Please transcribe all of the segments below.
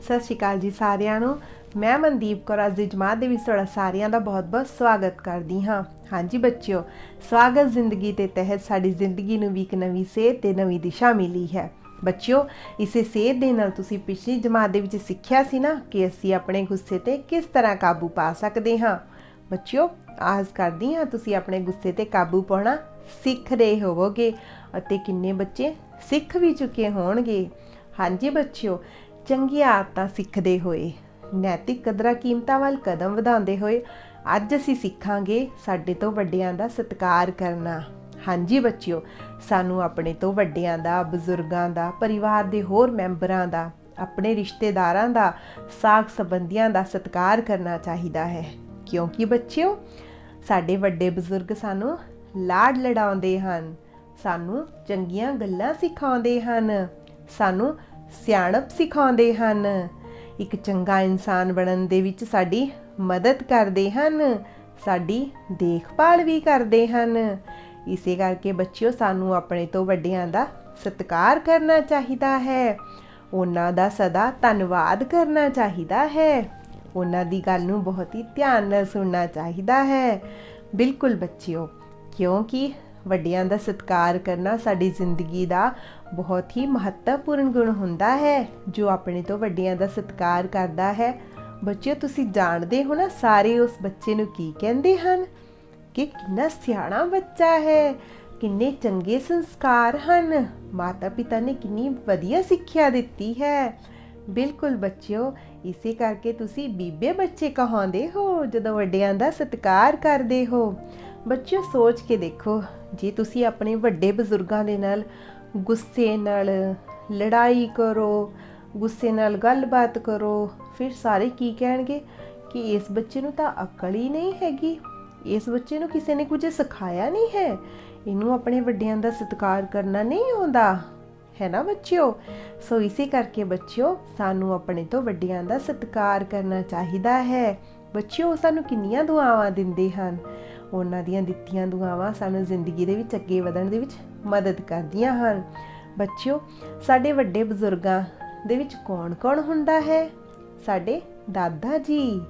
सत श्री अकाल जी सारिਆਂ ਨੂੰ। मैं मनदीप कौर अज की जमात ਦੇ ਵਿੱਚ ਤੁਹਾਡਾ ਸਾਰਿਆਂ ਦਾ ਬਹੁਤ-ਬਹੁਤ ਸਵਾਗਤ ਕਰਦੀ ਹਾਂ। ਹਾਂਜੀ ਬੱਚਿਓ, ਸਵਾਗਤ ਜ਼ਿੰਦਗੀ ਦੇ ਤਹਿਤ ਸਾਡੀ ਜ਼ਿੰਦਗੀ ਨੂੰ ਵੀ ਇੱਕ ਨਵੀਂ ਸੇਧ ਤੇ ਨਵੀਂ ਦਿਸ਼ਾ ਮਿਲੀ ਹੈ। ਬੱਚਿਓ, ਇਸੇ ਸੇਧ ਦੇ ਨਾਲ ਤੁਸੀਂ ਪਿਛਲੀ ਜਮਾਤ ਦੇ ਵਿੱਚ ਸਿੱਖਿਆ ਸੀ ਨਾ ਕਿ ਅਸੀਂ ਆਪਣੇ ਗੁੱਸੇ ਤੇ ਕਿਸ ਤਰ੍ਹਾਂ ਕਾਬੂ ਪਾ ਸਕਦੇ ਹਾਂ। ਬੱਚਿਓ, ਆਸ ਕਰਦੀ ਹਾਂ ਤੁਸੀਂ ਆਪਣੇ ਗੁੱਸੇ ਤੇ ਕਾਬੂ ਪਾਉਣਾ ਸਿੱਖ ਰਹੇ ਹੋਵੋਗੇ ਅਤੇ ਕਿੰਨੇ ਬੱਚੇ ਸਿੱਖ ਵੀ ਚੁੱਕੇ ਹੋਣਗੇ। ਹਾਂਜੀ ਬੱਚਿਓ, ਚੰਗੀਆਂ ਆਦਤਾਂ ਸਿੱਖਦੇ ਹੋਏ ਨੈਤਿਕ ਕਦਰਾਂ ਕੀਮਤਾਂ ਵੱਲ ਕਦਮ ਵਧਾਉਂਦੇ ਹੋਏ ਅੱਜ ਅਸੀਂ ਸਿੱਖਾਂਗੇ ਸਾਡੇ ਤੋਂ ਵੱਡਿਆਂ ਦਾ ਸਤਿਕਾਰ ਕਰਨਾ। ਹਾਂਜੀ ਬੱਚਿਓ, ਸਾਨੂੰ ਆਪਣੇ ਤੋਂ ਵੱਡਿਆਂ ਦਾ, ਬਜ਼ੁਰਗਾਂ ਦਾ, ਪਰਿਵਾਰ ਦੇ ਹੋਰ ਮੈਂਬਰਾਂ ਦਾ, ਆਪਣੇ ਰਿਸ਼ਤੇਦਾਰਾਂ ਦਾ, ਸਾਕ ਸੰਬੰਧੀਆਂ ਦਾ ਸਤਿਕਾਰ ਕਰਨਾ ਚਾਹੀਦਾ ਹੈ। ਕਿਉਂਕਿ ਬੱਚਿਓ, ਸਾਡੇ ਵੱਡੇ ਬਜ਼ੁਰਗ ਸਾਨੂੰ ਲਾਡ ਲਡਾਉਂਦੇ ਹਨ, ਸਾਨੂੰ ਚੰਗੀਆਂ ਗੱਲਾਂ ਸਿਖਾਉਂਦੇ ਹਨ, ਸਾਨੂੰ ਸਿਆਣਪ ਸਿਖਾਉਂਦੇ ਹਨ, ਇੱਕ ਚੰਗਾ ਇਨਸਾਨ ਬਣਨ ਦੇ ਵਿੱਚ ਸਾਡੀ ਮਦਦ ਕਰਦੇ ਹਨ, ਸਾਡੀ ਦੇਖਭਾਲ ਵੀ ਕਰਦੇ ਹਨ। ਇਸੇ ਕਰਕੇ ਬੱਚਿਓ, ਸਾਨੂੰ ਆਪਣੇ ਤੋਂ ਵੱਡਿਆਂ ਦਾ ਸਤਿਕਾਰ ਕਰਨਾ ਚਾਹੀਦਾ ਹੈ, ਉਹਨਾਂ ਦਾ ਸਦਾ ਧੰਨਵਾਦ ਕਰਨਾ ਚਾਹੀਦਾ ਹੈ, ਉਹਨਾਂ ਦੀ ਗੱਲ ਨੂੰ ਬਹੁਤ ਹੀ ਧਿਆਨ ਨਾਲ ਸੁਣਨਾ ਚਾਹੀਦਾ ਹੈ। ਬਿਲਕੁਲ ਬੱਚਿਓ, ਕਿਉਂਕਿ ਵੱਡਿਆਂ ਦਾ ਸਤਿਕਾਰ ਕਰਨਾ ਸਾਡੀ ਜ਼ਿੰਦਗੀ ਦਾ ਬਹੁਤ ਹੀ ਮਹੱਤਵਪੂਰਨ ਗੁਣ ਹੁੰਦਾ ਹੈ। ਜੋ ਆਪਣੇ ਤੋਂ ਵੱਡਿਆਂ ਦਾ ਸਤਿਕਾਰ ਕਰਦਾ ਹੈ, ਬੱਚਿਓ ਤੁਸੀਂ ਜਾਣਦੇ ਹੋ ਨਾ ਸਾਰੇ ਉਸ ਬੱਚੇ ਨੂੰ ਕੀ ਕਹਿੰਦੇ ਹਨ ਕਿ ਕਿੰਨਾ ਸਿਆਣਾ ਬੱਚਾ ਹੈ, ਕਿੰਨੇ ਚੰਗੇ ਸੰਸਕਾਰ ਹਨ, ਮਾਤਾ ਪਿਤਾ ਨੇ ਕਿੰਨੀ ਵਧੀਆ ਸਿੱਖਿਆ ਦਿੱਤੀ ਹੈ। ਬਿਲਕੁਲ ਬੱਚਿਓ, ਇਸੇ ਕਰਕੇ ਤੁਸੀਂ ਬੀਬੇ ਬੱਚੇ ਕਹਾਉਂਦੇ ਹੋ ਜਦੋਂ ਵੱਡਿਆਂ ਦਾ ਸਤਿਕਾਰ ਕਰਦੇ ਹੋ। ਬੱਚਿਓ ਸੋਚ ਕੇ ਦੇਖੋ, ਜੇ ਤੁਸੀਂ ਆਪਣੇ ਵੱਡੇ ਬਜ਼ੁਰਗਾਂ ਦੇ ਨਾਲ ਗੁੱਸੇ ਨਾਲ ਲੜਾਈ ਕਰੋ, ਗੁੱਸੇ ਨਾਲ ਗੱਲਬਾਤ ਕਰੋ, ਫਿਰ ਸਾਰੇ ਕੀ ਕਹਿਣਗੇ ਕਿ ਇਸ ਬੱਚੇ ਨੂੰ ਤਾਂ ਅਕਲ ਹੀ ਨਹੀਂ ਹੈਗੀ, ਇਸ ਬੱਚੇ ਨੂੰ ਕਿਸੇ ਨੇ ਕੁਝ ਸਿਖਾਇਆ ਨਹੀਂ ਹੈ, ਇਹਨੂੰ ਆਪਣੇ ਵੱਡਿਆਂ ਦਾ ਸਤਿਕਾਰ ਕਰਨਾ ਨਹੀਂ ਆਉਂਦਾ, ਹੈ ਨਾ ਬੱਚਿਓ। ਸੋ ਇਸੇ ਕਰਕੇ ਬੱਚਿਓ, ਸਾਨੂੰ ਆਪਣੇ ਤੋਂ ਵੱਡਿਆਂ ਦਾ ਸਤਿਕਾਰ ਕਰਨਾ ਚਾਹੀਦਾ ਹੈ। ਬੱਚਿਓ, ਸਾਨੂੰ ਕਿੰਨੀਆਂ ਦੁਆਵਾਂ ਦਿੰਦੇ ਹਨ, ਉਹਨਾਂ ਦੀਆਂ ਦਿੱਤੀਆਂ ਦੁਆਵਾਂ ਸਾਨੂੰ ਜ਼ਿੰਦਗੀ ਦੇ ਵਿੱਚ ਅੱਗੇ ਵਧਣ ਦੇ ਵਿੱਚ ਮਦਦ ਕਰਦੀਆਂ ਹਨ। ਬੱਚਿਓ, ਸਾਡੇ ਵੱਡੇ ਬਜ਼ੁਰਗਾਂ ਦੇ ਵਿੱਚ ਕੌਣ-ਕੌਣ ਹੁੰਦਾ ਹੈ? ਸਾਡੇ ਦਾਦਾ ਜੀ,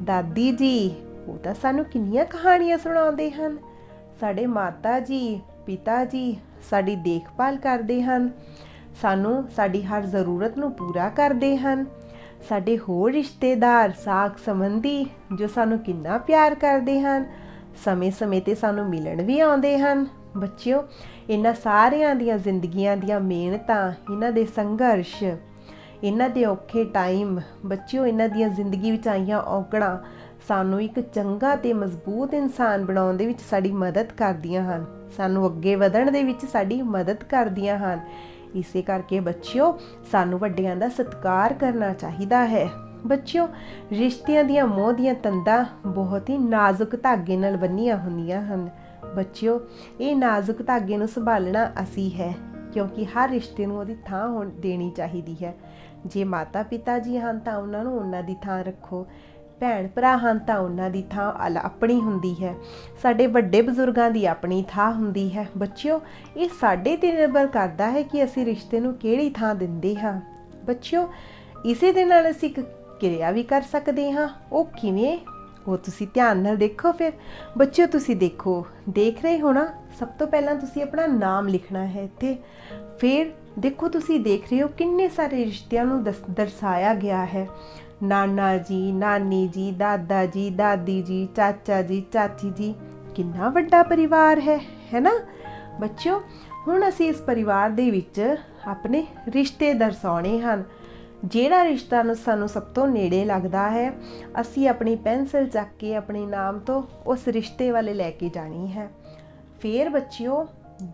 ਦਾਦੀ ਜੀ, ਉਹ ਤਾਂ ਸਾਨੂੰ ਕਿੰਨੀਆਂ ਕਹਾਣੀਆਂ ਸੁਣਾਉਂਦੇ ਹਨ। ਸਾਡੇ ਮਾਤਾ ਜੀ, ਪਿਤਾ ਜੀ ਸਾਡੀ ਦੇਖਭਾਲ ਕਰਦੇ ਹਨ, ਸਾਨੂੰ ਸਾਡੀ ਹਰ ਜ਼ਰੂਰਤ ਨੂੰ ਪੂਰਾ ਕਰਦੇ ਹਨ। ਸਾਡੇ ਹੋਰ ਰਿਸ਼ਤੇਦਾਰ, ਸਾਕ ਸੰਬੰਧੀ ਜੋ ਸਾਨੂੰ ਕਿੰਨਾ ਪਿਆਰ ਕਰਦੇ ਹਨ, ਸਮੇਂ-ਸਮੇਂ 'ਤੇ ਸਾਨੂੰ ਮਿਲਣ ਵੀ ਆਉਂਦੇ ਹਨ। ਬੱਚਿਓ, ਇਹਨਾਂ ਸਾਰਿਆਂ ਦੀਆਂ ਜ਼ਿੰਦਗੀਆਂ ਦੀਆਂ ਮਿਹਨਤਾਂ, ਇਹਨਾਂ ਦੇ ਸੰਘਰਸ਼, ਇਹਨਾਂ ਦੇ ਔਖੇ ਟਾਈਮ, ਬੱਚਿਓ ਇਹਨਾਂ ਦੀਆਂ ਜ਼ਿੰਦਗੀ ਵਿੱਚ ਆਈਆਂ ਔਕੜਾਂ ਸਾਨੂੰ ਇੱਕ ਚੰਗਾ ਤੇ ਮਜ਼ਬੂਤ ਇਨਸਾਨ ਬਣਾਉਣ ਦੇ ਵਿੱਚ ਸਾਡੀ ਮਦਦ ਕਰਦੀਆਂ ਹਨ, ਸਾਨੂੰ ਅੱਗੇ ਵਧਣ ਦੇ ਵਿੱਚ ਸਾਡੀ ਮਦਦ ਕਰਦੀਆਂ ਹਨ। ਇਸੇ ਕਰਕੇ ਬੱਚਿਓ, ਸਾਨੂੰ ਵੱਡਿਆਂ ਦਾ ਸਤਿਕਾਰ ਕਰਨਾ ਚਾਹੀਦਾ ਹੈ। ਬੱਚਿਓ, ਰਿਸ਼ਤਿਆਂ ਦੀਆਂ ਮੋਹ ਦੀਆਂ ਤੰਦਾਂ ਬਹੁਤ ਹੀ ਨਾਜ਼ੁਕ ਧਾਗੇ ਨਾਲ ਬੰਨੀਆਂ ਹੁੰਦੀਆਂ ਹਨ। ਬੱਚਿਓ, ਇਹ ਨਾਜ਼ੁਕ ਧਾਗੇ ਨੂੰ ਸੰਭਾਲਣਾ ਅਸੀਂ ਹੈ, ਕਿਉਂਕਿ ਹਰ ਰਿਸ਼ਤੇ ਨੂੰ ਉਹਦੀ ਥਾਂ ਦੇਣੀ ਚਾਹੀਦੀ ਹੈ। ਜੇ ਮਾਤਾ ਪਿਤਾ ਜੀ ਹਨ ਤਾਂ ਉਹਨਾਂ ਨੂੰ ਉਹਨਾਂ ਦੀ ਥਾਂ ਰੱਖੋ, ਭੈਣ ਭਰਾ ਹਨ ਤਾਂ ਉਹਨਾਂ ਦੀ ਥਾਂ ਆਪਣੀ ਹੁੰਦੀ ਹੈ, ਸਾਡੇ ਵੱਡੇ ਬਜ਼ੁਰਗਾਂ ਦੀ ਆਪਣੀ ਥਾਂ ਹੁੰਦੀ ਹੈ। ਬੱਚਿਓ, ਇਹ ਸਾਡੇ 'ਤੇ ਨਿਰਭਰ ਕਰਦਾ ਹੈ ਕਿ ਅਸੀਂ ਰਿਸ਼ਤੇ ਨੂੰ ਕਿਹੜੀ ਥਾਂ ਦਿੰਦੇ ਹਾਂ। ਬੱਚਿਓ, ਇਸੇ ਦੇ ਨਾਲ ਅਸੀਂ ਇੱਕ ਕਿਰਿਆ ਵੀ ਕਰ ਸਕਦੇ ਹਾਂ। ਉਹ ਕਿਵੇਂ? ਉਹ ਤੁਸੀਂ ਧਿਆਨ ਨਾਲ ਦੇਖੋ। ਫਿਰ ਬੱਚਿਓ ਤੁਸੀਂ ਦੇਖ ਰਹੇ ਹੋ ਨਾ, ਸਭ ਤੋਂ ਪਹਿਲਾਂ ਤੁਸੀਂ ਆਪਣਾ ਨਾਮ ਲਿਖਣਾ ਹੈ ਇੱਥੇ। ਫਿਰ ਦੇਖੋ, ਤੁਸੀਂ ਦੇਖ ਰਹੇ ਹੋ ਕਿੰਨੇ ਸਾਰੇ ਰਿਸ਼ਤਿਆਂ ਨੂੰ ਦਰਸਾਇਆ ਗਿਆ ਹੈ। ਨਾਨਾ ਜੀ, ਨਾਨੀ ਜੀ, ਦਾਦਾ ਜੀ, ਦਾਦੀ ਜੀ, ਚਾਚਾ ਜੀ, ਚਾਚੀ ਜੀ, ਕਿੰਨਾ ਵੱਡਾ ਪਰਿਵਾਰ ਹੈ ਨਾ ਬੱਚਿਓ। ਹੁਣ ਅਸੀਂ ਇਸ ਪਰਿਵਾਰ ਦੇ ਵਿੱਚ ਆਪਣੇ ਰਿਸ਼ਤੇ ਦਰਸਾਉਣੇ ਹਨ। ਜਿਹੜਾ ਰਿਸ਼ਤਾ ਸਾਨੂੰ ਸਭ ਤੋਂ ਨੇੜੇ ਲੱਗਦਾ ਹੈ, ਅਸੀਂ ਆਪਣੀ ਪੈਨਸਿਲ ਚੱਕ ਕੇ ਆਪਣੇ ਨਾਮ ਤੋਂ ਉਸ ਰਿਸ਼ਤੇ ਵੱਲ ਲੈ ਕੇ ਜਾਣੀ ਹੈ। ਫਿਰ ਬੱਚਿਓ,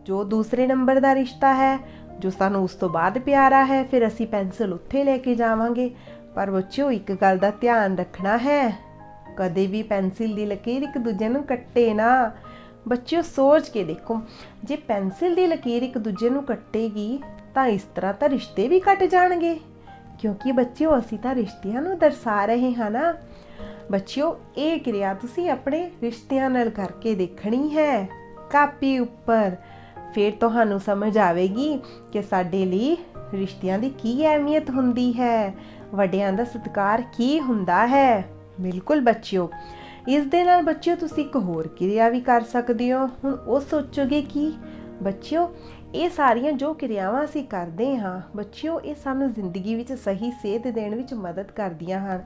ਜੋ ਦੂਸਰੇ ਨੰਬਰ ਦਾ ਰਿਸ਼ਤਾ ਹੈ, ਜੋ ਸਾਨੂੰ ਉਸ ਤੋਂ ਬਾਅਦ ਪਿਆਰਾ ਹੈ, ਫਿਰ ਅਸੀਂ ਪੈਨਸਿਲ ਉੱਥੇ ਲੈ ਕੇ ਜਾਵਾਂਗੇ। ਪਰ ਬੱਚਿਓ, ਇੱਕ ਗੱਲ ਦਾ ਧਿਆਨ ਰੱਖਣਾ ਹੈ, ਕਦੇ ਵੀ ਪੈਨਸਿਲ ਦੀ ਲਕੀਰ ਇੱਕ ਦੂਜੇ ਨੂੰ ਕੱਟੇ ਨਾ। ਬੱਚਿਓ ਸੋਚ ਕੇ ਦੇਖੋ, ਜੇ ਪੈਨਸਿਲ ਦੀ ਲਕੀਰ ਇੱਕ ਦੂਜੇ ਨੂੰ ਕੱਟੇਗੀ ਤਾਂ ਇਸ ਤਰ੍ਹਾਂ ਤਾਂ ਰਿਸ਼ਤੇ ਵੀ ਕੱਟ ਜਾਣਗੇ, ਕਿਉਂਕਿ ਬੱਚਿਓ ਅਸੀਂ ਤਾਂ ਰਿਸ਼ਤਿਆਂ ਨੂੰ ਦਰਸਾ ਰਹੇ ਹਾਂ ਨਾ। ਬੱਚਿਓ, ਇਹ ਕਿਰਿਆ ਤੁਸੀਂ ਆਪਣੇ ਰਿਸ਼ਤਿਆਂ ਨਾਲ ਕਰਕੇ ਦੇਖਣੀ ਹੈ ਕਾਪੀ ਉੱਪਰ। ਫਿਰ ਤੁਹਾਨੂੰ ਸਮਝ ਆਵੇਗੀ ਕਿ ਸਾਡੇ ਲਈ ਰਿਸ਼ਤਿਆਂ ਦੀ ਕੀ ਅਹਿਮੀਅਤ ਹੁੰਦੀ ਹੈ। ਵੱਡਿਆਂ ਦਾ ਸਤਿਕਾਰ ਕੀ ਹੁੰਦਾ ਹੈ? ਬਿਲਕੁਲ ਬੱਚਿਓ, ਇਸ ਦੇ ਨਾਲ ਬੱਚਿਓ ਤੁਸੀਂ ਇੱਕ ਹੋਰ ਕਿਰਿਆ ਵੀ ਕਰ ਸਕਦੇ ਹੋ। ਹੁਣ ਉਹ ਸੋਚੋਗੇ ਕਿ ਬੱਚਿਓ ਇਹ ਸਾਰੀਆਂ ਜੋ ਕਿਰਿਆਵਾਂ ਅਸੀਂ ਕਰਦੇ ਹਾਂ ਬੱਚਿਓ, ਇਹ ਸਾਨੂੰ ਜ਼ਿੰਦਗੀ ਵਿੱਚ ਸਹੀ ਸੇਧ ਦੇਣ ਵਿੱਚ ਮਦਦ ਕਰਦੀਆਂ ਹਨ।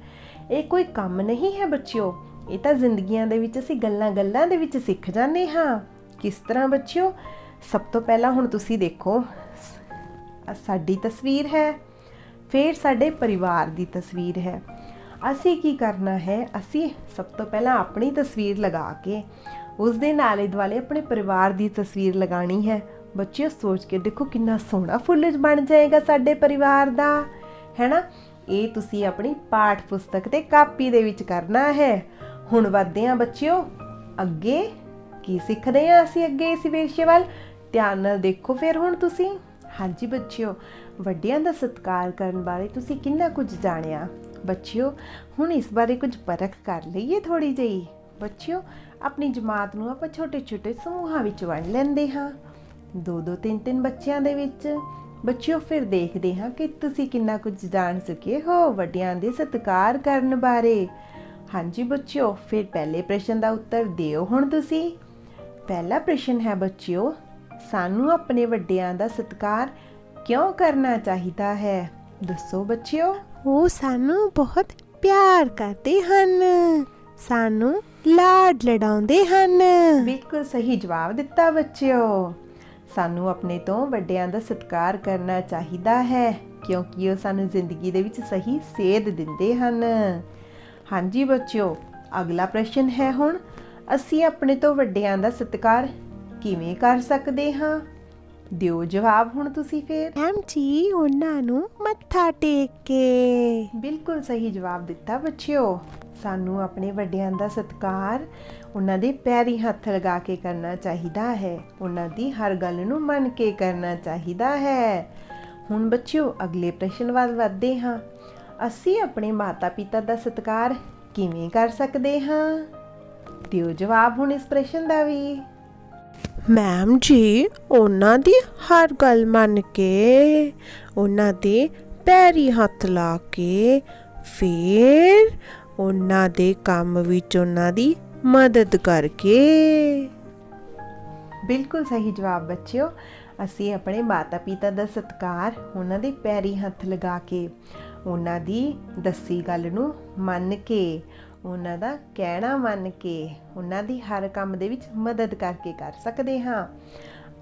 ਇਹ ਕੋਈ ਕੰਮ ਨਹੀਂ ਹੈ ਬੱਚਿਓ, ਇਹ ਤਾਂ ਜ਼ਿੰਦਗੀਆਂ ਦੇ ਵਿੱਚ ਅਸੀਂ ਗੱਲਾਂ ਦੇ ਵਿੱਚ ਸਿੱਖ ਜਾਂਦੇ ਹਾਂ। ਕਿਸ ਤਰ੍ਹਾਂ ਬੱਚਿਓ? ਸਭ ਤੋਂ ਪਹਿਲਾਂ ਹੁਣ ਤੁਸੀਂ ਦੇਖੋ, ਸਾਡੀ ਤਸਵੀਰ ਹੈ, ਫਿਰ ਸਾਡੇ ਪਰਿਵਾਰ ਦੀ ਤਸਵੀਰ ਹੈ। ਅਸੀਂ ਕੀ ਕਰਨਾ ਹੈ? ਅਸੀਂ ਸਭ ਤੋਂ ਪਹਿਲਾਂ ਆਪਣੀ ਤਸਵੀਰ ਲਗਾ ਕੇ ਉਸ ਦੇ ਆਲੇ ਦੁਆਲੇ ਆਪਣੇ ਪਰਿਵਾਰ ਦੀ ਤਸਵੀਰ ਲਗਾਣੀ ਹੈ। ਬੱਚਿਓ ਸੋਚ ਕੇ ਦੇਖੋ ਕਿੰਨਾ ਸੋਹਣਾ ਫੁੱਲ ਬਣ ਜਾਏਗਾ ਸਾਡੇ ਪਰਿਵਾਰ ਦਾ, ਹੈ ਨਾ। ਇਹ ਤੁਸੀਂ ਆਪਣੀ ਪਾਠ ਪੁਸਤਕ ਤੇ ਕਾਪੀ ਦੇ ਵਿੱਚ ਕਰਨਾ ਹੈ। ਹੁਣ ਵੱਧਦੇ ਹਾਂ ਬੱਚਿਓ ਅੱਗੇ। ਕੀ ਸਿੱਖਦੇ ਹਾਂ ਅਸੀਂ ਅੱਗੇ ਇਸ ਵਿਸ਼ੇ ਵੱਲ? ਧਿਆਨ ਨਾਲ ਦੇਖੋ ਫਿਰ ਹੁਣ ਤੁਸੀਂ। ਹਾਂਜੀ ਬੱਚਿਓ, ਵੱਡਿਆਂ ਦਾ ਸਤਿਕਾਰ ਕਰਨ ਬਾਰੇ ਤੁਸੀਂ ਕਿੰਨਾ ਕੁਝ ਜਾਣਿਆ। ਬੱਚਿਓ ਹੁਣ ਇਸ ਬਾਰੇ ਕੁਝ ਪਰਖ ਕਰ ਲਈਏ ਥੋੜੀ ਜਿਹੀ। ਬੱਚਿਓ ਆਪਣੀ ਜਮਾਤ ਨੂੰ ਆਪਾਂ ਛੋਟੇ ਸਮੂਹਾਂ ਵਿੱਚ ਵੰਡ ਲੈਂਦੇ ਹਾਂ, 2-2 3-3 ਬੱਚਿਆਂ ਦੇ ਵਿੱਚ। ਬੱਚਿਓ ਫਿਰ ਦੇਖਦੇ ਹਾਂ ਕਿ ਤੁਸੀਂ ਕਿੰਨਾ ਕੁਝ ਜਾਣ ਚੁੱਕੇ ਹੋ ਵੱਡਿਆਂ ਦੇ ਸਤਿਕਾਰ ਕਰਨ ਬਾਰੇ। ਹਾਂਜੀ ਬੱਚਿਓ, ਫਿਰ ਪਹਿਲੇ ਪ੍ਰਸ਼ਨ ਦਾ ਉੱਤਰ ਦਿਓ ਹੁਣ ਤੁਸੀਂ। ਪਹਿਲਾ ਪ੍ਰਸ਼ਨ ਹੈ ਬੱਚਿਓ, ਸਾਨੂੰ ਆਪਣੇ ਵੱਡਿਆਂ ਦਾ ਸਤਿਕਾਰ ਕਿਉਂ ਕਰਨਾ ਚਾਹੀਦਾ ਹੈ? ਦੱਸੋ ਬੱਚਿਓ। ਉਹ ਸਾਨੂੰ ਬਹੁਤ ਪਿਆਰ ਕਰਦੇ ਹਨ, ਸਾਨੂੰ ਲਾਡ ਲਡਾਉਂਦੇ ਹਨ। ਬਿਲਕੁਲ ਸਹੀ ਜਵਾਬ ਦਿੱਤਾ ਬੱਚਿਓ। ਸਾਨੂੰ ਆਪਣੇ ਤੋਂ ਵੱਡਿਆਂ ਦਾ ਸਤਿਕਾਰ ਕਰਨਾ ਚਾਹੀਦਾ ਹੈ ਕਿਉਂਕਿ ਉਹ ਸਾਨੂੰ ਜ਼ਿੰਦਗੀ ਦੇ ਵਿੱਚ ਸਹੀ ਸੇਧ ਦਿੰਦੇ ਹਨ। ਹਾਂਜੀ ਬੱਚਿਓ, ਅਗਲਾ ਪ੍ਰਸ਼ਨ ਹੈ ਹੁਣ, ਅਸੀਂ ਆਪਣੇ ਤੋਂ ਵੱਡਿਆਂ ਦਾ ਸਤਿਕਾਰ ਕਿਵੇਂ ਕਰ ਸਕਦੇ ਹਾਂ? ਦਿਓ ਜਵਾਬ ਹੁਣ ਤੁਸੀਂ ਫਿਰ। ਮੈਮ ਜੀ, ਉਹਨਾਂ ਨੂੰ ਮੱਥਾ ਟੇਕ ਕੇ। ਬਿਲਕੁਲ ਸਹੀ ਜਵਾਬ ਦਿੱਤਾ ਬੱਚਿਓ। ਸਾਨੂੰ ਆਪਣੇ ਵੱਡਿਆਂ ਦਾ ਸਤਿਕਾਰ ਉਹਨਾਂ ਦੇ ਪੈਰੀਂ ਹੱਥ ਲਗਾ ਕੇ ਕਰਨਾ ਚਾਹੀਦਾ ਹੈ, ਉਹਨਾਂ ਦੀ ਹਰ ਗੱਲ ਨੂੰ ਮੰਨ ਕੇ ਕਰਨਾ ਚਾਹੀਦਾ ਹੈ। ਹੁਣ ਬੱਚਿਓ ਅਗਲੇ ਪ੍ਰਸ਼ਨ ਵੱਲ ਵਧਦੇ ਹਾਂ। ਅਸੀਂ ਆਪਣੇ ਮਾਤਾ ਪਿਤਾ ਦਾ ਸਤਿਕਾਰ ਕਿਵੇਂ ਕਰ ਸਕਦੇ ਹਾਂ? ਦਿਓ ਜਵਾਬ ਹੁਣ ਇਸ ਪ੍ਰਸ਼ਨ ਦਾ ਵੀ। ਮੈਮ ਜੀ, ਉਹਨਾਂ ਦੀ ਹਰ ਗੱਲ ਮੰਨ ਕੇ, ਉਹਨਾਂ ਦੇ ਪੈਰੀਂ ਹੱਥ ਲਾ ਕੇ, ਫਿਰ ਉਹਨਾਂ ਦੇ ਕੰਮ ਵਿੱਚ ਉਹਨਾਂ ਦੀ ਮਦਦ ਕਰਕੇ। ਬਿਲਕੁਲ ਸਹੀ ਜਵਾਬ ਬੱਚਿਓ। ਅਸੀਂ ਆਪਣੇ ਮਾਤਾ ਪਿਤਾ ਦਾ ਸਤਿਕਾਰ ਉਹਨਾਂ ਦੇ ਪੈਰੀਂ ਹੱਥ ਲਗਾ ਕੇ, ਉਹਨਾਂ ਦੀ ਦੱਸੀ ਗੱਲ ਨੂੰ ਮੰਨ ਕੇ, ਉਹਨਾਂ ਦਾ ਕਹਿਣਾ ਮੰਨ ਕੇ, ਉਹਨਾਂ ਦੀ ਹਰ ਕੰਮ ਦੇ ਵਿੱਚ ਮਦਦ ਕਰਕੇ ਕਰ ਸਕਦੇ ਹਾਂ।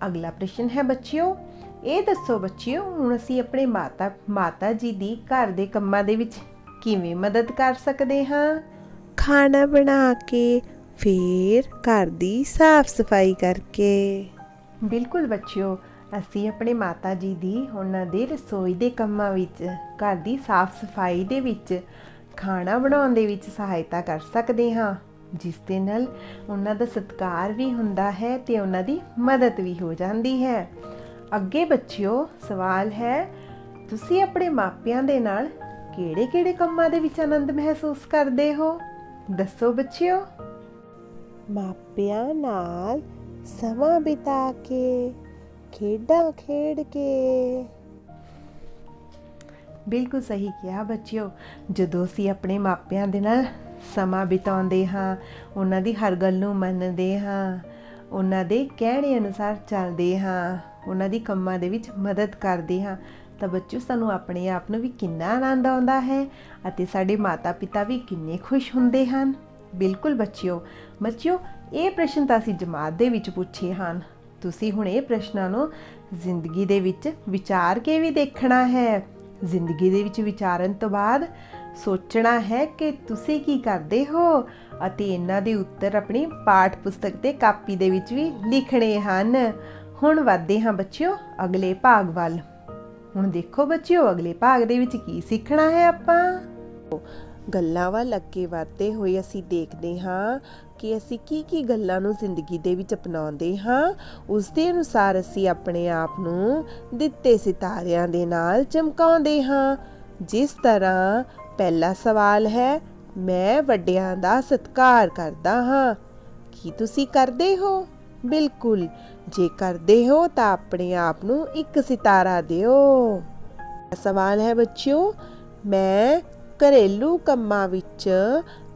ਅਗਲਾ ਪ੍ਰਸ਼ਨ ਹੈ ਬੱਚਿਓ, ਇਹ ਦੱਸੋ ਬੱਚਿਓ, ਹੁਣ ਅਸੀਂ ਆਪਣੇ ਮਾਤਾ ਜੀ ਦੀ ਘਰ ਦੇ ਕੰਮਾਂ ਦੇ ਵਿੱਚ ਕਿਵੇਂ ਮਦਦ ਕਰ ਸਕਦੇ ਹਾਂ? ਖਾਣਾ ਬਣਾ ਕੇ, ਫਿਰ ਘਰ ਦੀ ਸਾਫ਼ ਸਫਾਈ ਕਰਕੇ। ਬਿਲਕੁਲ ਬੱਚਿਓ, ਅਸੀਂ ਆਪਣੇ ਮਾਤਾ ਜੀ ਦੀ ਉਹਨਾਂ ਦੇ ਰਸੋਈ ਦੇ ਕੰਮਾਂ ਵਿੱਚ, ਘਰ ਦੀ ਸਾਫ਼ ਸਫਾਈ ਦੇ ਵਿੱਚ, ਖਾਣਾ ਬਣਾਉਣ ਦੇ ਵਿੱਚ ਸਹਾਇਤਾ ਕਰ ਸਕਦੇ ਹਾਂ, ਜਿਸ ਦੇ ਨਾਲ ਉਹਨਾਂ ਦਾ ਸਤਿਕਾਰ ਵੀ ਹੁੰਦਾ ਹੈ ਤੇ ਉਹਨਾਂ ਦੀ ਮਦਦ ਵੀ ਹੋ ਜਾਂਦੀ ਹੈ। ਅੱਗੇ ਬੱਚਿਓ ਸਵਾਲ ਹੈ, ਤੁਸੀਂ ਆਪਣੇ ਮਾਪਿਆਂ ਦੇ ਨਾਲ ਕਿਹੜੇ ਕੰਮਾਂ ਦੇ ਵਿੱਚ ਆਨੰਦ ਮਹਿਸੂਸ ਕਰਦੇ ਹੋ? ਦੱਸੋ ਬੱਚਿਓ। ਮਾਪਿਆਂ ਨਾਲ ਸਮਾਂ ਬਿਤਾ ਕੇ, ਖੇਡਾਂ ਖੇਡ ਕੇ। ਬਿਲਕੁਲ ਸਹੀ ਕਿਹਾ ਬੱਚਿਓ। ਜਦੋਂ ਅਸੀਂ ਆਪਣੇ ਮਾਪਿਆਂ ਦੇ ਨਾਲ ਸਮਾਂ ਬਿਤਾਉਂਦੇ ਹਾਂ, ਉਹਨਾਂ ਦੀ ਹਰ ਗੱਲ ਨੂੰ ਮੰਨਦੇ ਹਾਂ, ਉਹਨਾਂ ਦੇ ਕਹਿਣੇ ਅਨੁਸਾਰ ਚੱਲਦੇ ਹਾਂ, ਉਹਨਾਂ ਦੀ ਕੰਮਾਂ ਦੇ ਵਿੱਚ ਮਦਦ ਕਰਦੇ ਹਾਂ, ਤਾਂ ਬੱਚਿਓ ਸਾਨੂੰ ਆਪਣੇ ਆਪ ਨੂੰ ਵੀ ਕਿੰਨਾ ਆਨੰਦ ਆਉਂਦਾ ਹੈ ਅਤੇ ਸਾਡੇ ਮਾਤਾ ਪਿਤਾ ਵੀ ਕਿੰਨੇ ਖੁਸ਼ ਹੁੰਦੇ ਹਨ। ਬਿਲਕੁਲ ਬੱਚਿਓ। ਇਹ ਪ੍ਰਸ਼ਨ ਤਾਂ ਅਸੀਂ ਜਮਾਤ ਦੇ ਵਿੱਚ ਪੁੱਛੇ ਹਨ। ਤੁਸੀਂ ਹੁਣ ਇਹ ਪ੍ਰਸ਼ਨਾਂ ਨੂੰ ਜ਼ਿੰਦਗੀ ਦੇ ਵਿੱਚ ਵਿਚਾਰ ਕੇ ਵੀ ਦੇਖਣਾ ਹੈ। ਜ਼ਿੰਦਗੀ ਦੇ ਵਿੱਚ ਵਿਚਾਰਨ ਤੋਂ ਬਾਅਦ ਸੋਚਣਾ ਹੈ ਕਿ ਤੁਸੀਂ ਕੀ ਕਰਦੇ ਹੋ ਅਤੇ ਇਹਨਾਂ ਦੇ ਉੱਤਰ ਆਪਣੀ ਪਾਠ ਪੁਸਤਕ ਤੇ ਕਾਪੀ ਦੇ ਵਿੱਚ ਵੀ ਲਿਖਣੇ ਹਨ। ਹੁਣ ਵਧਦੇ ਹਾਂ ਬੱਚਿਓ ਅਗਲੇ ਭਾਗ ਵੱਲ। ਹੁਣ ਦੇਖੋ ਬੱਚਿਓ ਅਗਲੇ ਭਾਗ ਦੇ ਵਿੱਚ ਕੀ ਸਿੱਖਣਾ ਹੈ ਆਪਾਂ। ਗੱਲਾਂ ਵੱਲ ਅੱਗੇ ਵਧਦੇ ਹੋਏ ਅਸੀਂ ਦੇਖਦੇ ਹਾਂ ਕਿ ਅਸੀਂ ਕੀ ਗੱਲਾਂ ਨੂੰ ਜ਼ਿੰਦਗੀ ਦੇ ਵਿੱਚ ਅਪਣਾਉਂਦੇ ਹਾਂ, ਉਸ ਦੇ ਅਨੁਸਾਰ ਅਸੀਂ ਆਪਣੇ ਆਪ ਨੂੰ ਦਿੱਤੇ ਸਿਤਾਰਿਆਂ ਦੇ ਨਾਲ ਚਮਕਾਉਂਦੇ ਹਾਂ। ਜਿਸ ਤਰ੍ਹਾਂ ਪਹਿਲਾ ਸਵਾਲ ਹੈ, ਮੈਂ ਵੱਡਿਆਂ ਦਾ ਸਤਿਕਾਰ ਕਰਦਾ ਹਾਂ। ਕੀ ਤੁਸੀਂ ਕਰਦੇ ਹੋ? ਬਿਲਕੁਲ, ਜੇ ਕਰਦੇ ਹੋ ਤਾਂ ਆਪਣੇ ਆਪ ਨੂੰ ਇੱਕ ਸਿਤਾਰਾ ਦਿਓ। ਸਵਾਲ ਹੈ ਬੱਚਿਓ, ਮੈਂ ਘਰੇਲੂ ਕੰਮਾਂ ਵਿੱਚ